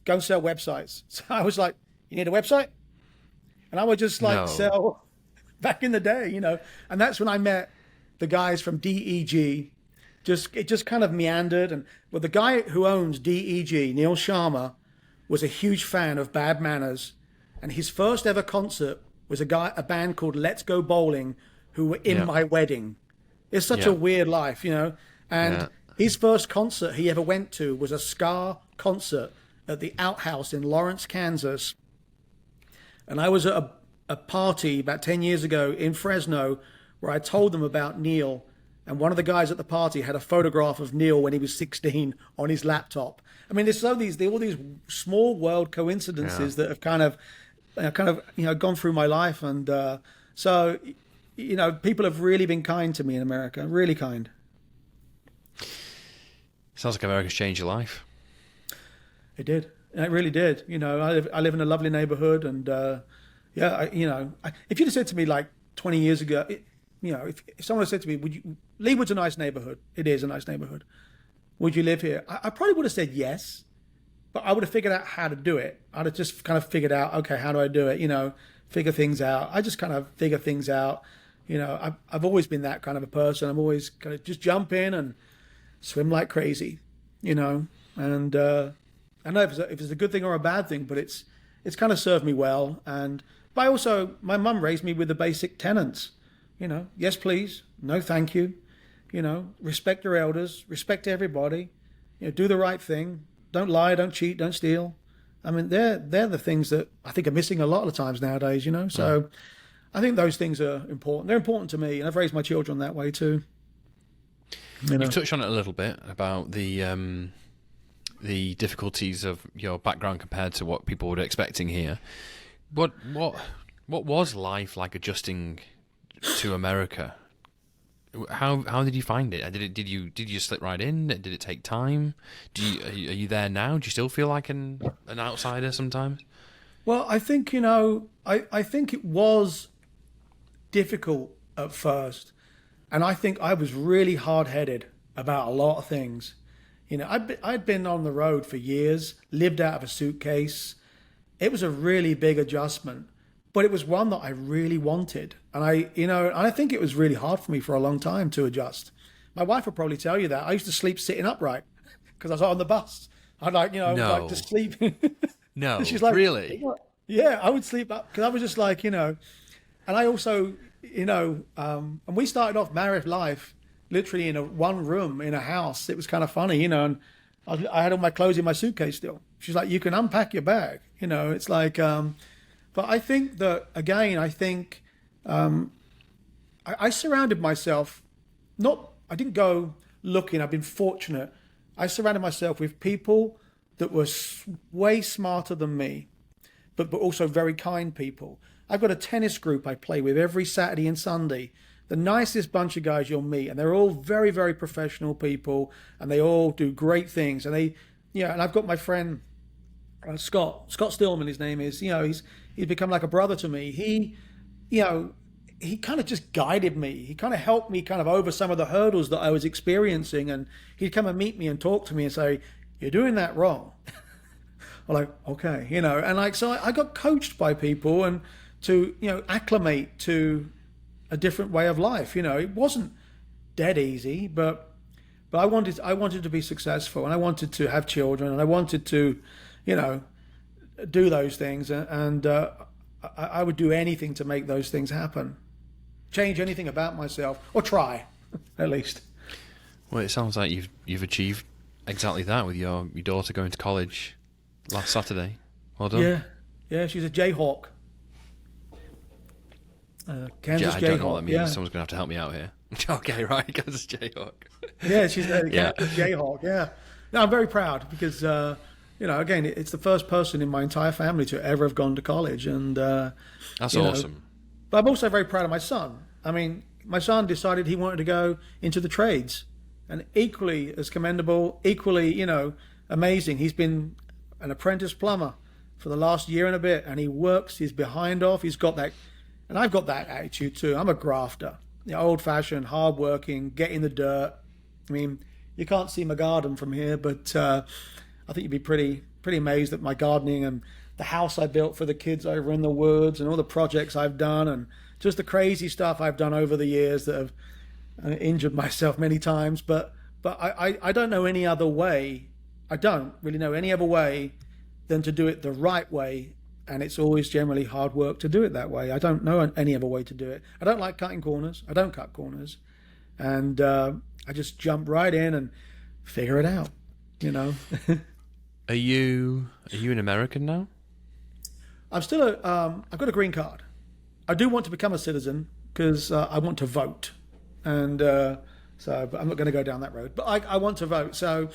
go and sell websites. So I was like, you need a website? And I would just sell back in the day, and that's when I met the guys from DEG. It just kind of meandered. And the guy who owns DEG, Neil Sharma, was a huge fan of Bad Manners. And his first ever concert was a band called Let's Go Bowling, who were in my wedding. It's such a weird life, And his first concert he ever went to was a ska concert at the Outhouse in Lawrence, Kansas. And I was at a party about 10 years ago in Fresno where I told them about Neil. And one of the guys at the party had a photograph of Neil when he was 16 on his laptop. I mean, there's all these small world coincidences that have kind of gone through my life. And so people have really been kind to me in America, really kind. Sounds like America's changed your life. It did. It really did. I live in a lovely neighborhood, and if you'd have said to me like 20 years ago, if someone had said to me, Leewood's a nice neighborhood. It is a nice neighborhood. would you live here? I probably would have said yes, but I would have figured out how to do it. I'd have just kind of figured out, okay, how do I do it? Figure things out. I just kind of figure things out. I've always been that kind of a person. I'm always kind of just jump in and swim like crazy, and I know if it's a good thing or a bad thing, but it's kind of served me well. But also, my mum raised me with the basic tenets, yes, please, no, thank you, respect your elders, respect everybody, do the right thing, don't lie, don't cheat, don't steal. I mean, they're the things that I think are missing a lot of times nowadays, So I think those things are important. They're important to me, and I've raised my children that way too. You've touched on it a little bit about the difficulties of your background compared to what people were expecting here. What was life like adjusting to America? How did you find it? Did you slip right in? Did it take time? Are you there now? Do you still feel like an outsider sometimes? Well, I think I think it was difficult at first, and I think I was really hard-headed about a lot of things. I'd been on the road for years, lived out of a suitcase. It was a really big adjustment, but it was one that I really wanted. And I think it was really hard for me for a long time to adjust. My wife would probably tell you that. I used to sleep sitting upright because I was on the bus. I'd like to sleep. No, she's like, really? "What?" Yeah, I would sleep up because I was just like, and I also, and we started off married life literally in one room in a house. It was kind of funny, and I had all my clothes in my suitcase still. She's like, you can unpack your bag, it's like, but I think that, again, I surrounded myself, I didn't go looking, I've been fortunate. I surrounded myself with people that were way smarter than me, but also very kind people. I've got a tennis group I play with every Saturday and Sunday. The nicest bunch of guys you'll meet, and they're all very, very professional people, and they all do great things. And and I've got my friend Scott Stillman, his name is. He's become like a brother to me. He kind of just guided me. He kind of helped me kind of over some of the hurdles that I was experiencing, and he'd come and meet me and talk to me and say, "You're doing that wrong." I'm like, okay, and so I got coached by people and to acclimate to a different way of life. It wasn't dead easy, but I wanted to be successful, and I wanted to have children, and I wanted to, do those things, and I would do anything to make those things happen, change anything about myself, or try, at least. Well, it sounds like you've achieved exactly that with your daughter going to college last Saturday. Well done. Yeah, she's a Jayhawk. Kansas Jayhawk. I don't know what that means. Yeah. Someone's going to have to help me out here. Okay, right, Kansas Jayhawk. Yeah, she's a Kansas Jayhawk. Yeah. No, I'm very proud because, again, it's the first person in my entire family to ever have gone to college, and that's awesome. But I'm also very proud of my son. I mean, my son decided he wanted to go into the trades, and equally as commendable, equally, amazing. He's been an apprentice plumber for the last year and a bit, and he works his behind off. He's got that, and I've got that attitude too. I'm a grafter, old-fashioned, hard-working, get in the dirt. I mean, you can't see my garden from here, but I think you'd be pretty amazed at my gardening and the house I built for the kids over in the woods and all the projects I've done and just the crazy stuff I've done over the years that have injured myself many times. But I don't know any other way. I don't really know any other way than to do it the right way. And it's always generally hard work to do it that way. I don't know any other way to do it. I don't like cutting corners. I don't cut corners. And I just jump right in and figure it out, Are you an American now? I'm still I've got a green card. I do want to become a citizen because I want to vote. And but I'm not going to go down that road. But I want to vote. So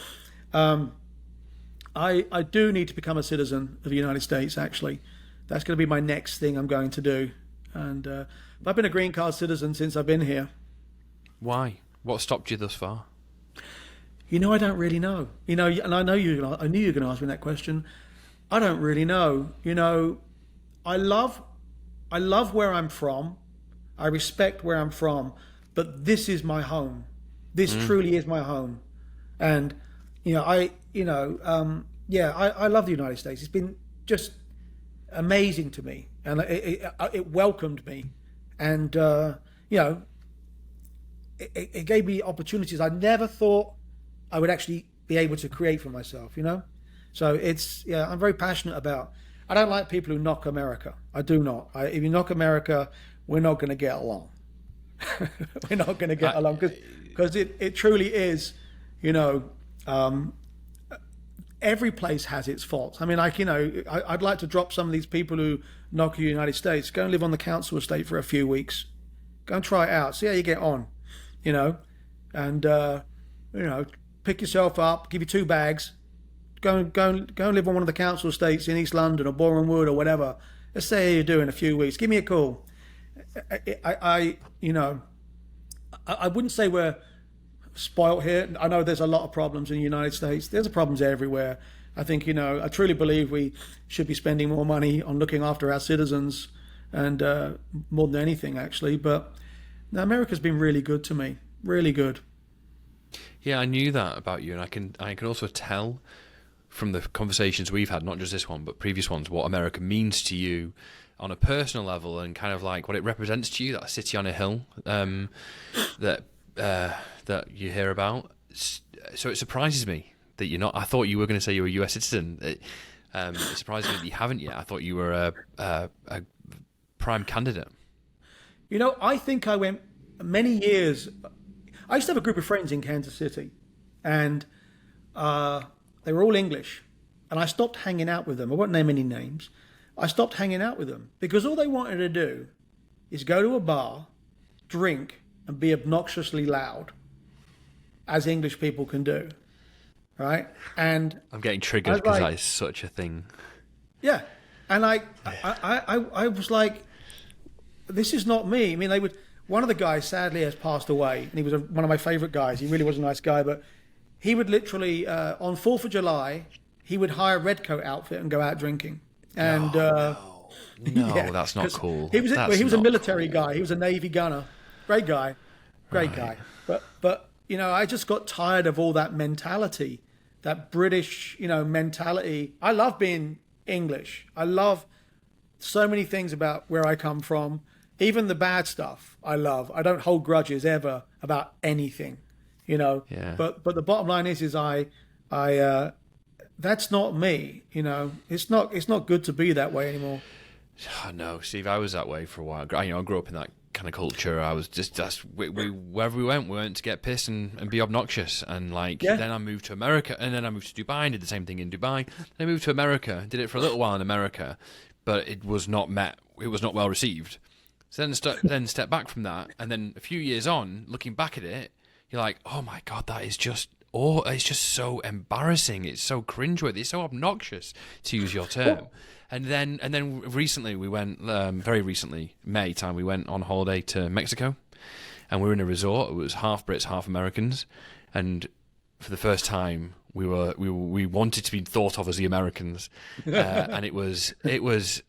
I do need to become a citizen of the United States, actually. That's going to be my next thing I'm going to do. And I've been a green card citizen since I've been here. Why? What stopped you thus far? I don't really know. And I knew you were going to ask me that question. I don't really know. I love where I'm from. I respect where I'm from. But this is my home. This truly is my home. And I love the United States. It's been just amazing to me, and it welcomed me, and it gave me opportunities I never thought I would actually be able to create for myself. So I'm very passionate about. I don't like people who knock America. I do not. If you knock America, we're not going to get along. We're not going to get along because it truly is, every place has its faults. I mean, I'd like to drop some of these people who knock the United States. Go and live on the council estate for a few weeks. Go and try it out. See how you get on, and pick yourself up. Give you 2 bags. Go and live on one of the council estates in East London or Boreham Wood or whatever. Let's say how you do in a few weeks. Give me a call. I wouldn't say we're spoiled here. I know there's a lot of problems in the United States. There's problems everywhere. I think, I truly believe we should be spending more money on looking after our citizens and more than anything, actually. But America's been really good to me. Really good. Yeah, I knew that about you, and I can also tell from the conversations we've had, not just this one, but previous ones, what America means to you on a personal level and kind of like what it represents to you, that city on a hill that you hear about. So it surprises me that you're not. I thought you were going to say you were a US citizen. It surprises me that you haven't yet. I thought you were a prime candidate. I think I went many years. I used to have a group of friends in Kansas City, and they were all English, and I stopped hanging out with them. I won't name any names. I stopped hanging out with them because all they wanted to do is go to a bar, drink, and be obnoxiously loud, as English people can do, right? And I'm getting triggered because that is such a thing. Yeah, and I was like, this is not me. I mean, one of the guys sadly has passed away, and he was one of my favorite guys. He really was a nice guy, but he would literally on 4th of July, he would hire a redcoat outfit and go out drinking. And no, that's not cool. He was a military guy. He was a Navy gunner. Great guy. Guy. But I just got tired of all that mentality, that British, mentality. I love being English. I love so many things about where I come from. Even the bad stuff I love. I don't hold grudges ever about anything, Yeah. But the bottom line is I that's not me, It's not good to be that way anymore. Oh, no, Steve, I was that way for a while. I grew up in that kind of culture. I was just wherever we went to get pissed and be obnoxious. And then I moved to America, and then I moved to Dubai and did the same thing in Dubai. Then I moved to America, did it for a little while in America, but it was not well received. So then step back from that, and then a few years on, looking back at it, you're like, oh my God, that is just it's just so embarrassing. It's so cringeworthy. It's so obnoxious, to use your term. And then recently we went, very recently, May time, we went on holiday to Mexico, and we were in a resort. It was half Brits, half Americans, and for the first time we wanted to be thought of as the Americans, and it was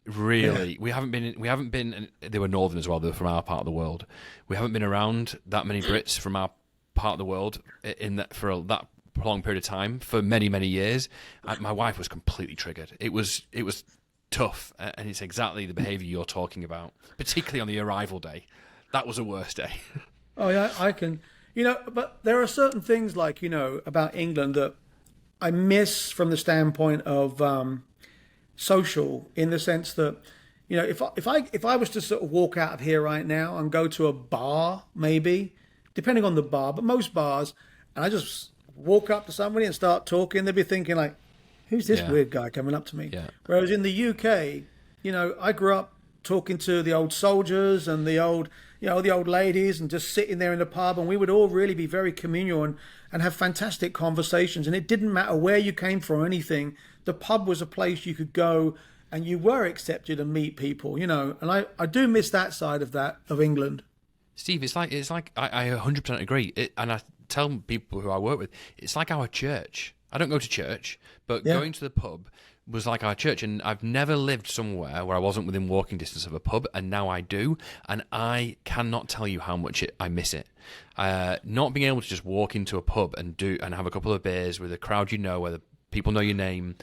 really we haven't been. They were northern as well. They were from our part of the world. We haven't been around that many Brits from our part of the world for that long period of time, for many years. My wife was completely triggered. It was tough, and it's exactly the behaviour you're talking about, particularly on the arrival day. That was a worse day. Oh yeah, I can, but there are certain things like, about England that I miss from the standpoint of social, in the sense that, if I was to sort of walk out of here right now and go to a bar, maybe, depending on the bar, but most bars, and I just walk up to somebody and start talking, they'd be thinking like, who's this weird guy coming up to me? Yeah. Whereas in the UK, I grew up talking to the old soldiers and the old ladies, and just sitting there in the pub, and we would all really be very communal and have fantastic conversations. And it didn't matter where you came from or anything. The pub was a place you could go and you were accepted and meet people, and I do miss that side of England. Steve, it's like I 100% agree. And I tell people who I work with, it's like our church. I don't go to church, but going to the pub, was like our church, and I've never lived somewhere where I wasn't within walking distance of a pub, and now I do, and I cannot tell you how much I miss it. Not being able to just walk into a pub and have a couple of beers with a crowd where the people know your name.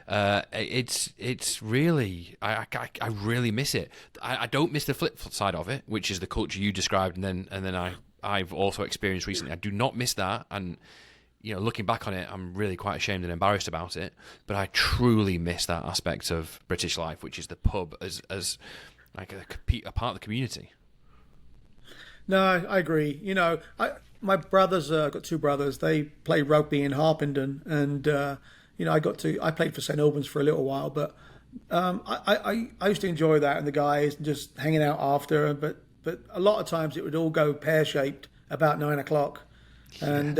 It's really I really miss it. I don't miss the flip side of it, which is the culture you described, and then I've also experienced recently. I do not miss that, and looking back on it, I'm really quite ashamed and embarrassed about it. But I truly miss that aspect of British life, which is the pub as like a part of the community. No, I agree. My brothers, got two brothers. They play rugby in Harpenden, and I played for St Albans for a little while, but I used to enjoy that and the guys and just hanging out after. But a lot of times it would all go pear shaped about 9 o'clock, and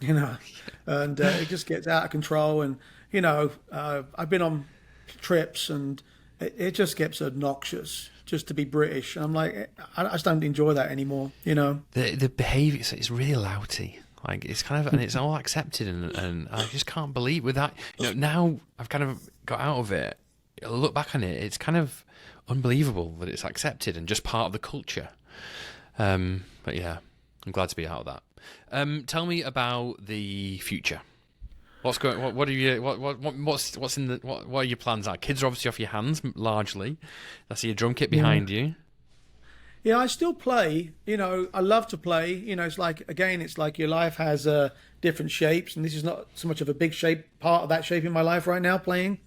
it just gets out of control. And I've been on trips, and it just gets obnoxious just to be British. And I'm like, I just don't enjoy that anymore. The behaviour is really louty. Like it's kind of, and it's all accepted, and I just can't believe with that. Now I've kind of got out of it. I look back on it, it's kind of unbelievable that it's accepted and just part of the culture. But yeah, I'm glad to be out of that. Tell me about the future. What's going? What are you? What's in the? What are your plans? Kids are obviously off your hands largely. I see a drum kit behind you. Yeah, I still play. I love to play. It's like your life has different shapes, and this is not so much of a big shape, part of that shape in my life right now, playing.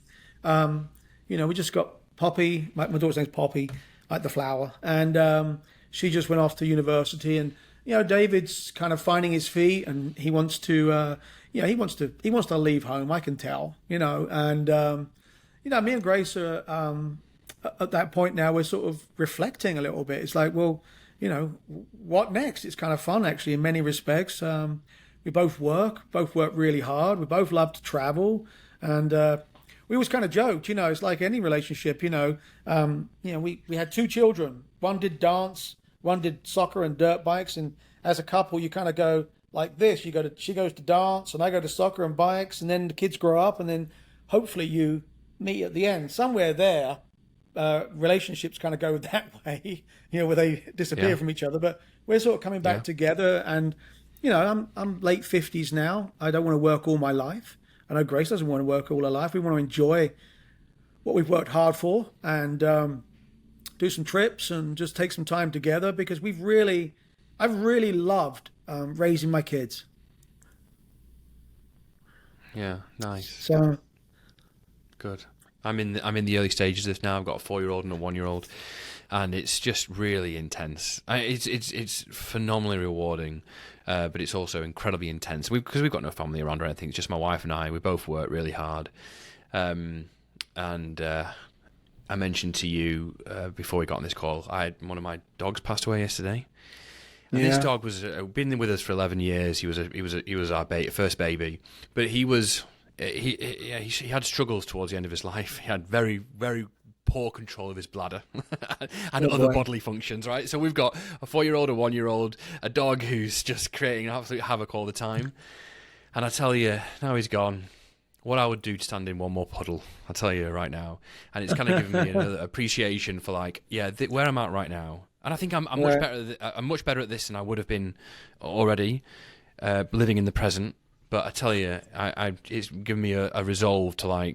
We just got Poppy. My daughter's name's Poppy, like the flower, and she just went off to university. And David's kind of finding his feet, and he wants to. He wants to leave home. I can tell. And me and Grace are. At that point now, we're sort of reflecting a little bit. It's like, well, what next? It's kind of fun, actually, in many respects. We both work really hard. We both love to travel. And we always kind of joked, it's like any relationship, we had two children. One did dance, one did soccer and dirt bikes. And as a couple, you kind of go like this. She goes to dance, and I go to soccer and bikes. And then the kids grow up, and then hopefully you meet at the end. Somewhere there, relationships kind of go that way, where they disappear from each other. But we're sort of coming back together, and I'm late 50s now. I don't want to work all my life. I know Grace doesn't want to work all her life. We want to enjoy what we've worked hard for, and do some trips and just take some time together, because I've really loved raising my kids. Yeah, nice. So good. I'm in the early stages of this now. I've got a 4-year-old and a 1-year-old, and it's just really intense. It's phenomenally rewarding, but it's also incredibly intense. Because we've got no family around or anything. It's just my wife and I. We both work really hard, and I mentioned to you before we got on this call, one of my dogs passed away yesterday. And this dog was been with us for 11 years. He was our first baby, but he was. He had struggles towards the end of his life. He had very, very poor control of his bladder and other bodily functions, right? So we've got a 4-year-old, a 1-year-old, a dog who's just creating absolute havoc all the time. And I tell you, now he's gone, what I would do to stand in one more puddle, I tell you right now. And it's kind of given me another appreciation for where I'm at right now. And I think I'm much better at this than I would have been already, living in the present. But I tell you, it's given me a resolve to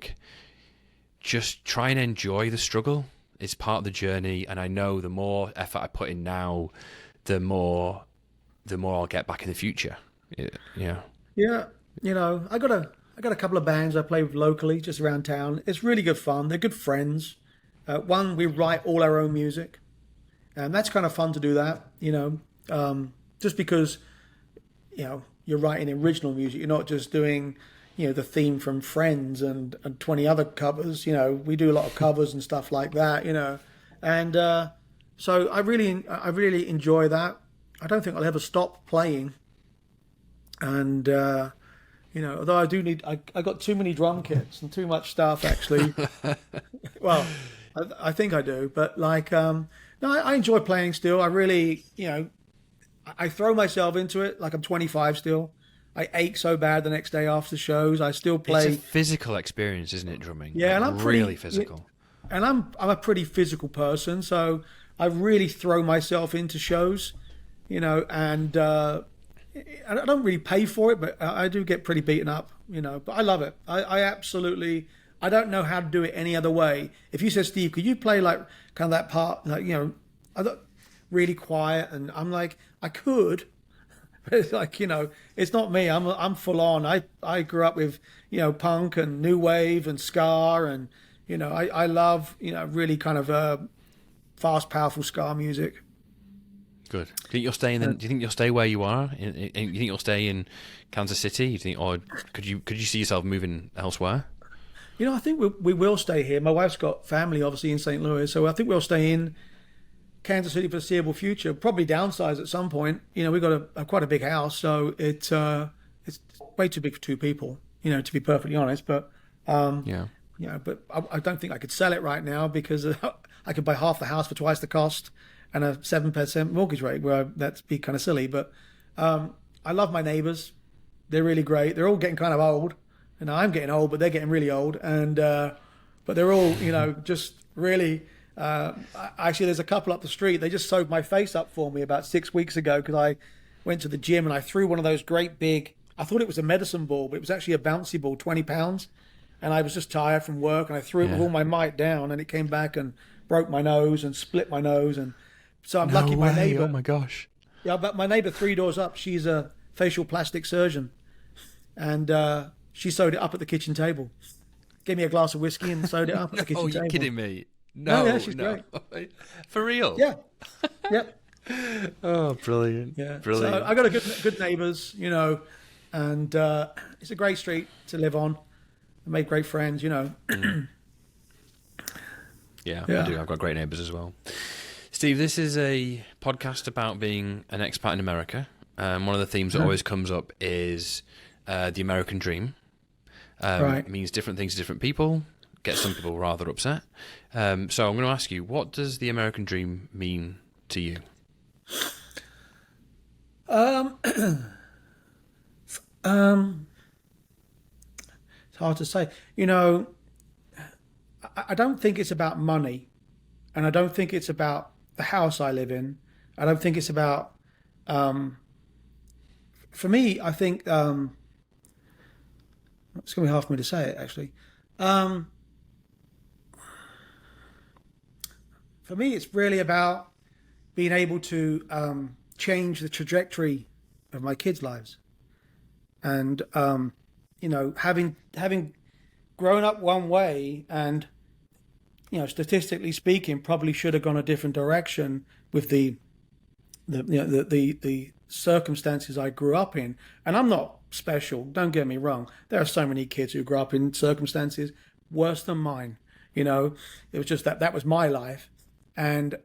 just try and enjoy the struggle. It's part of the journey, and I know the more effort I put in now, the more I'll get back in the future. Yeah. Yeah, I got a couple of bands I play with locally, just around town. It's really good fun. They're good friends. We write all our own music, and that's kind of fun to do that. Just because you're writing original music. You're not just doing, the theme from Friends and 20 other covers. We do a lot of covers and stuff like that. And so I really enjoy that. I don't think I'll ever stop playing. And although I got too many drum kits and too much stuff actually. Well, I think I do, but no, I enjoy playing still. I really, I throw myself into it like I'm 25 still. I ache so bad the next day after shows. I still play. It's a physical experience, isn't it, drumming? Yeah, and I'm really physical. And I'm a pretty physical person, so I really throw myself into shows, and I don't really pay for it, but I do get pretty beaten up, But I love it. I absolutely. I don't know how to do it any other way. If you said, Steve, could you play like kind of that part, like really quiet, and I'm like, I could. But it's like, it's not me. I'm full on. I grew up with, punk and new wave and ska, and I love really kind of fast, powerful ska music. Good. Do you think you'll stay do you think you'll stay where you are? Do you think you'll stay in Kansas City? Or could you see yourself moving elsewhere? I think we will stay here. My wife's got family, obviously, in St. Louis, so I think we'll stay in Kansas City for the foreseeable future. Probably downsize at some point. We've got quite a big house, so it's way too big for two people. To be perfectly honest, but but I don't think I could sell it right now because I could buy half the house for twice the cost and a 7% mortgage rate. Where that'd be kind of silly. But I love my neighbors. They're really great. They're all getting kind of old. I'm getting old, but they're getting really old. And but they're all just really. Actually, there's a couple up the street. They just sewed my face up for me about 6 weeks ago because I went to the gym and I threw one of those great big. I thought it was a medicine ball, but it was actually a bouncy ball, 20 pounds. And I was just tired from work, and I threw it with all my might down, and it came back and broke my nose and split my nose. And so I'm lucky. My neighbor. Oh my gosh. Yeah, but my neighbor 3 doors up, she's a facial plastic surgeon, and she sewed it up at the kitchen table. Gave me a glass of whiskey and sewed it up at the kitchen table. Oh, you're kidding me? No, yeah, she's great. For real? Yeah. Yep. Oh, brilliant. Yeah. Brilliant. So I got good neighbours, and it's a great street to live on. I made great friends, Yeah, I do. I've got great neighbours as well. Steve, this is a podcast about being an expat in America. One of the themes that always comes up is the American dream. Right. It means different things to different people. Gets some people rather upset. So I'm going to ask you, what does the American dream mean to you? It's hard to say. I don't think it's about money, and I don't think it's about the house I live in. I don't think it's about. For me, I think it's going to be hard for me to say it actually. For me, it's really about being able to change the trajectory of my kids' lives, and having grown up one way, and statistically speaking, probably should have gone a different direction with the circumstances I grew up in. And I'm not special. Don't get me wrong. There are so many kids who grew up in circumstances worse than mine. It was just that was my life. And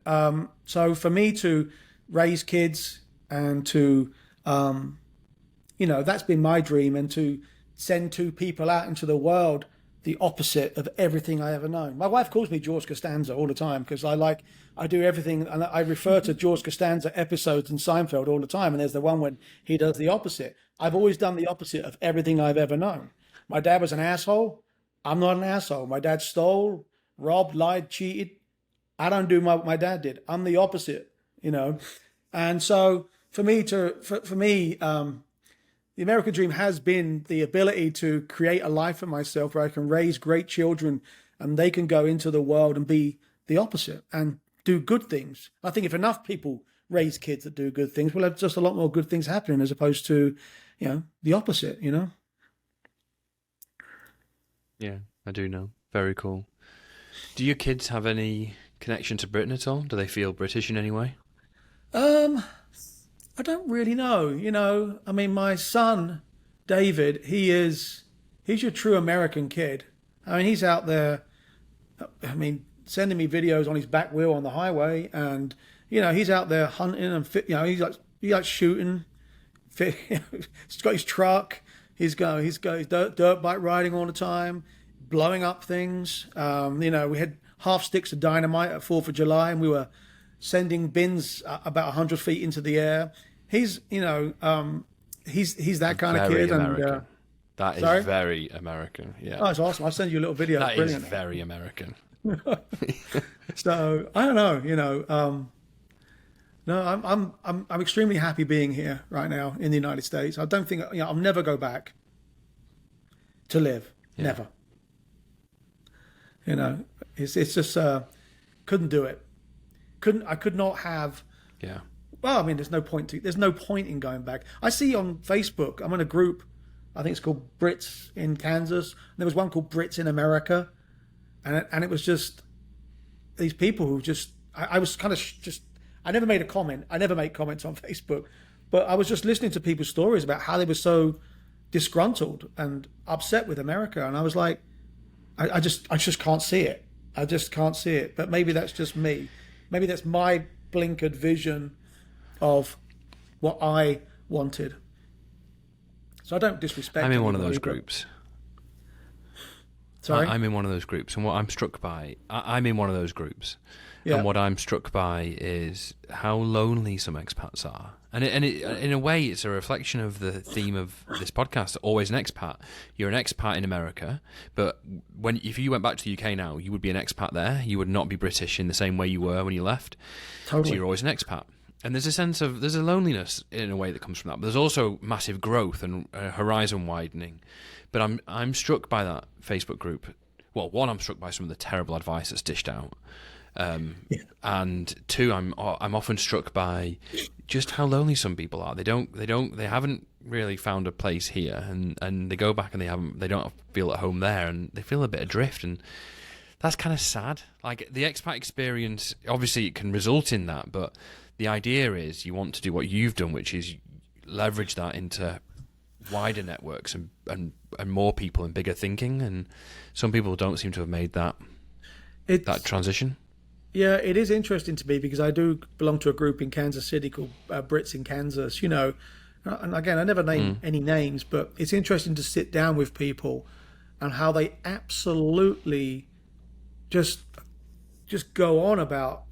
so for me to raise kids and to, that's been my dream, and to send 2 people out into the world the opposite of everything I ever known. My wife calls me George Costanza all the time because I do everything, and I refer to George Costanza episodes in Seinfeld all the time, and there's the one when he does the opposite. I've always done the opposite of everything I've ever known. My dad was an asshole. I'm not an asshole. My dad stole, robbed, lied, cheated. I don't do what my dad did. I'm the opposite, And so for me, the American dream has been the ability to create a life for myself where I can raise great children and they can go into the world and be the opposite and do good things. I think if enough people raise kids that do good things, we'll have just a lot more good things happening as opposed to, the opposite, Yeah, I do know. Very cool. Do your kids have any connection to Britain at all? Do they feel British in any way? I don't really know. I mean, my son, David, he's your true American kid. I mean, he's out there, sending me videos on his back wheel on the highway, and, he's out there hunting and, he likes shooting. He's got his truck. He's got his dirt bike riding all the time, blowing up things. We had half sticks of dynamite at 4th of July, and we were sending bins about 100 feet into the air. He's he's that kind of Very kid. American. And That is sorry? very American. Yeah. oh, it's awesome. I'll send you a little video. That is Brilliant. very American. So I don't know. No, I'm extremely happy being here right now in the United States. I don't think I'll never go back to live. Yeah. Never. It's just couldn't do it. I could not have. Yeah. Well, I mean, there's no point in going back. I see on Facebook, I'm in a group, I think it's called Brits in Kansas. There was one called Brits in America, and it was just these people who just I was kind of just I never made a comment. I never make comments on Facebook, but I was just listening to people's stories about how they were so disgruntled and upset with America, and I was like, I just can't see it. I just can't see it. But maybe that's just me. Maybe that's my blinkered vision of what I wanted. So I don't disrespect. I'm in one of those anybody, groups. Sorry? I'm in one of those groups, and what I'm struck by, I'm in one of those groups, Yeah. and what I'm struck by is how lonely some expats are, and in a way, it's a reflection of the theme of this podcast. Always an expat. You're an expat in America, but if you went back to the UK now, you would be an expat there. You would not be British in the same way you were when you left. Totally. So you're always an expat. And there's a loneliness in a way that comes from that. But there's also massive growth and horizon widening. But I'm struck by that Facebook group. Well, one, I'm struck by some of the terrible advice that's dished out, and two, I'm often struck by just how lonely some people are. They haven't really found a place here, and they go back and they don't feel at home there, and they feel a bit adrift, and that's kind of sad. Like the expat experience, obviously, it can result in that, but the idea is you want to do what you've done, which is leverage that into wider networks and more people and bigger thinking. And some people don't seem to have made that transition. Yeah, it is interesting to me because I do belong to a group in Kansas City called Brits in Kansas, And again, I never name any names, but it's interesting to sit down with people and how they absolutely just go on about,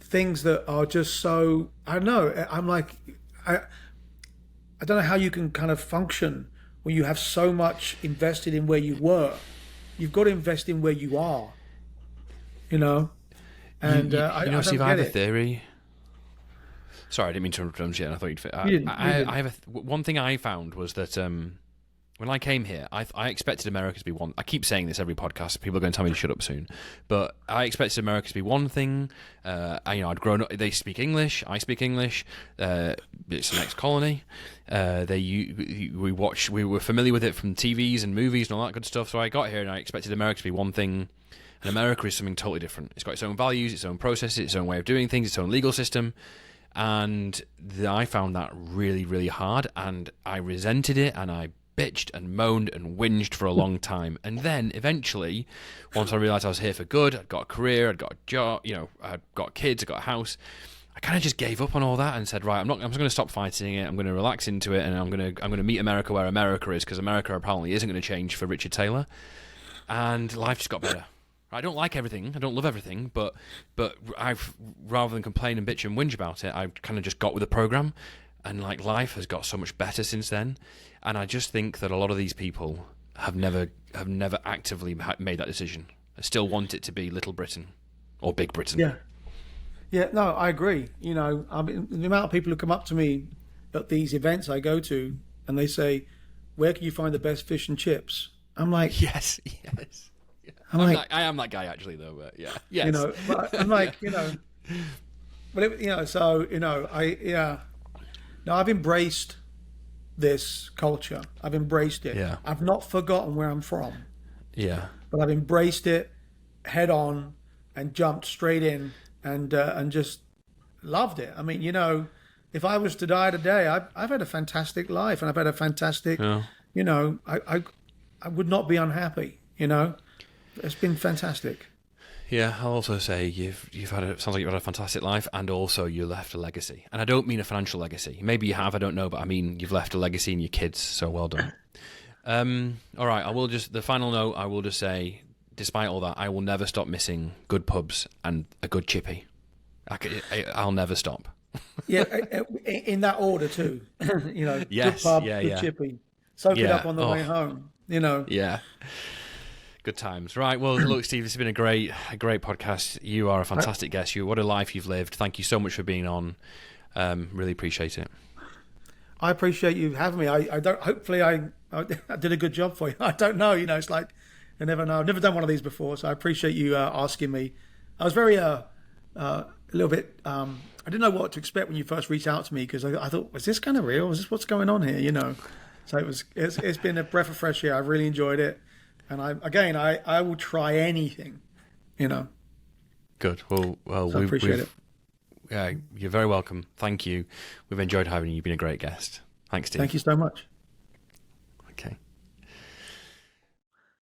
things that are just so, I don't know, I'm like, I don't know how you can kind of function when you have so much invested in where you were. You've got to invest in where you are, And Steve, I have a theory. Sorry, I didn't mean to interrupt you. I thought you'd fit. I have one thing I found was that when I came here, I expected America to be one. I keep saying this every podcast. People are going to tell me to shut up soon, but I expected America to be one thing. I'd grown up. They speak English. I speak English. It's an ex-colony. We were familiar with it from TVs and movies and all that good stuff. So I got here and I expected America to be one thing. And America is something totally different. It's got its own values, its own processes, its own way of doing things, its own legal system. And I found that really, really hard. And I resented it, and I bitched and moaned and whinged for a long time. And then eventually, once I realised I was here for good, I'd got a career, I'd got a job, I'd got kids, I'd got a house, I kind of just gave up on all that and said, right, I'm just going to stop fighting it. I'm going to relax into it, and I'm going to meet America where America is, because America apparently isn't going to change for Richard Taylor. And life just got better. I don't like everything. I don't love everything, but I've, rather than complain and bitch and whinge about it, I've kind of just got with the program, and like life has got so much better since then. And I just think that a lot of these people have never actively made that decision. I still want it to be Little Britain or Big Britain. Yeah. No, I agree. I mean, the amount of people who come up to me at these events I go to, and they say, "Where can you find the best fish and chips?" I'm like, yes. I am that guy actually, though. But yeah, yes. But I'm like, but I've embraced this culture. I've embraced it. Yeah. I've not forgotten where I'm from. Yeah. But I've embraced it head on and jumped straight in and just loved it. I mean, if I was to die today, I've had a fantastic life, and I've had a fantastic, I would not be unhappy. It's been fantastic. Yeah, I'll also say sounds like you've had a fantastic life, and also you left a legacy. And I don't mean a financial legacy. Maybe you have, I don't know, but I mean you've left a legacy in your kids, so well done. All right, the final note, I will just say, despite all that, I will never stop missing good pubs and a good chippy. I'll never stop. Yeah, in that order too. Yes, good pub, yeah, good yeah. chippy. Soak it Yeah. up on the way home. Yeah. Good times. Right. Well, look, Steve, this has been a great podcast. You are a fantastic guest. What a life you've lived. Thank you so much for being on. Really appreciate it. I appreciate you having me. I don't. Hopefully, I did a good job for you. I don't know. It's like I never know. I've never done one of these before, so I appreciate you asking me. I was very a little bit. I didn't know what to expect when you first reached out to me because I thought, was this kind of real? Is this what's going on here? So it's been a breath of fresh air. I've really enjoyed it, and I will try anything. Good. Well, So I appreciate it. Yeah, you're very welcome. Thank you. We've enjoyed having you. You've been a great guest. Thanks, Steve. Thank you so much.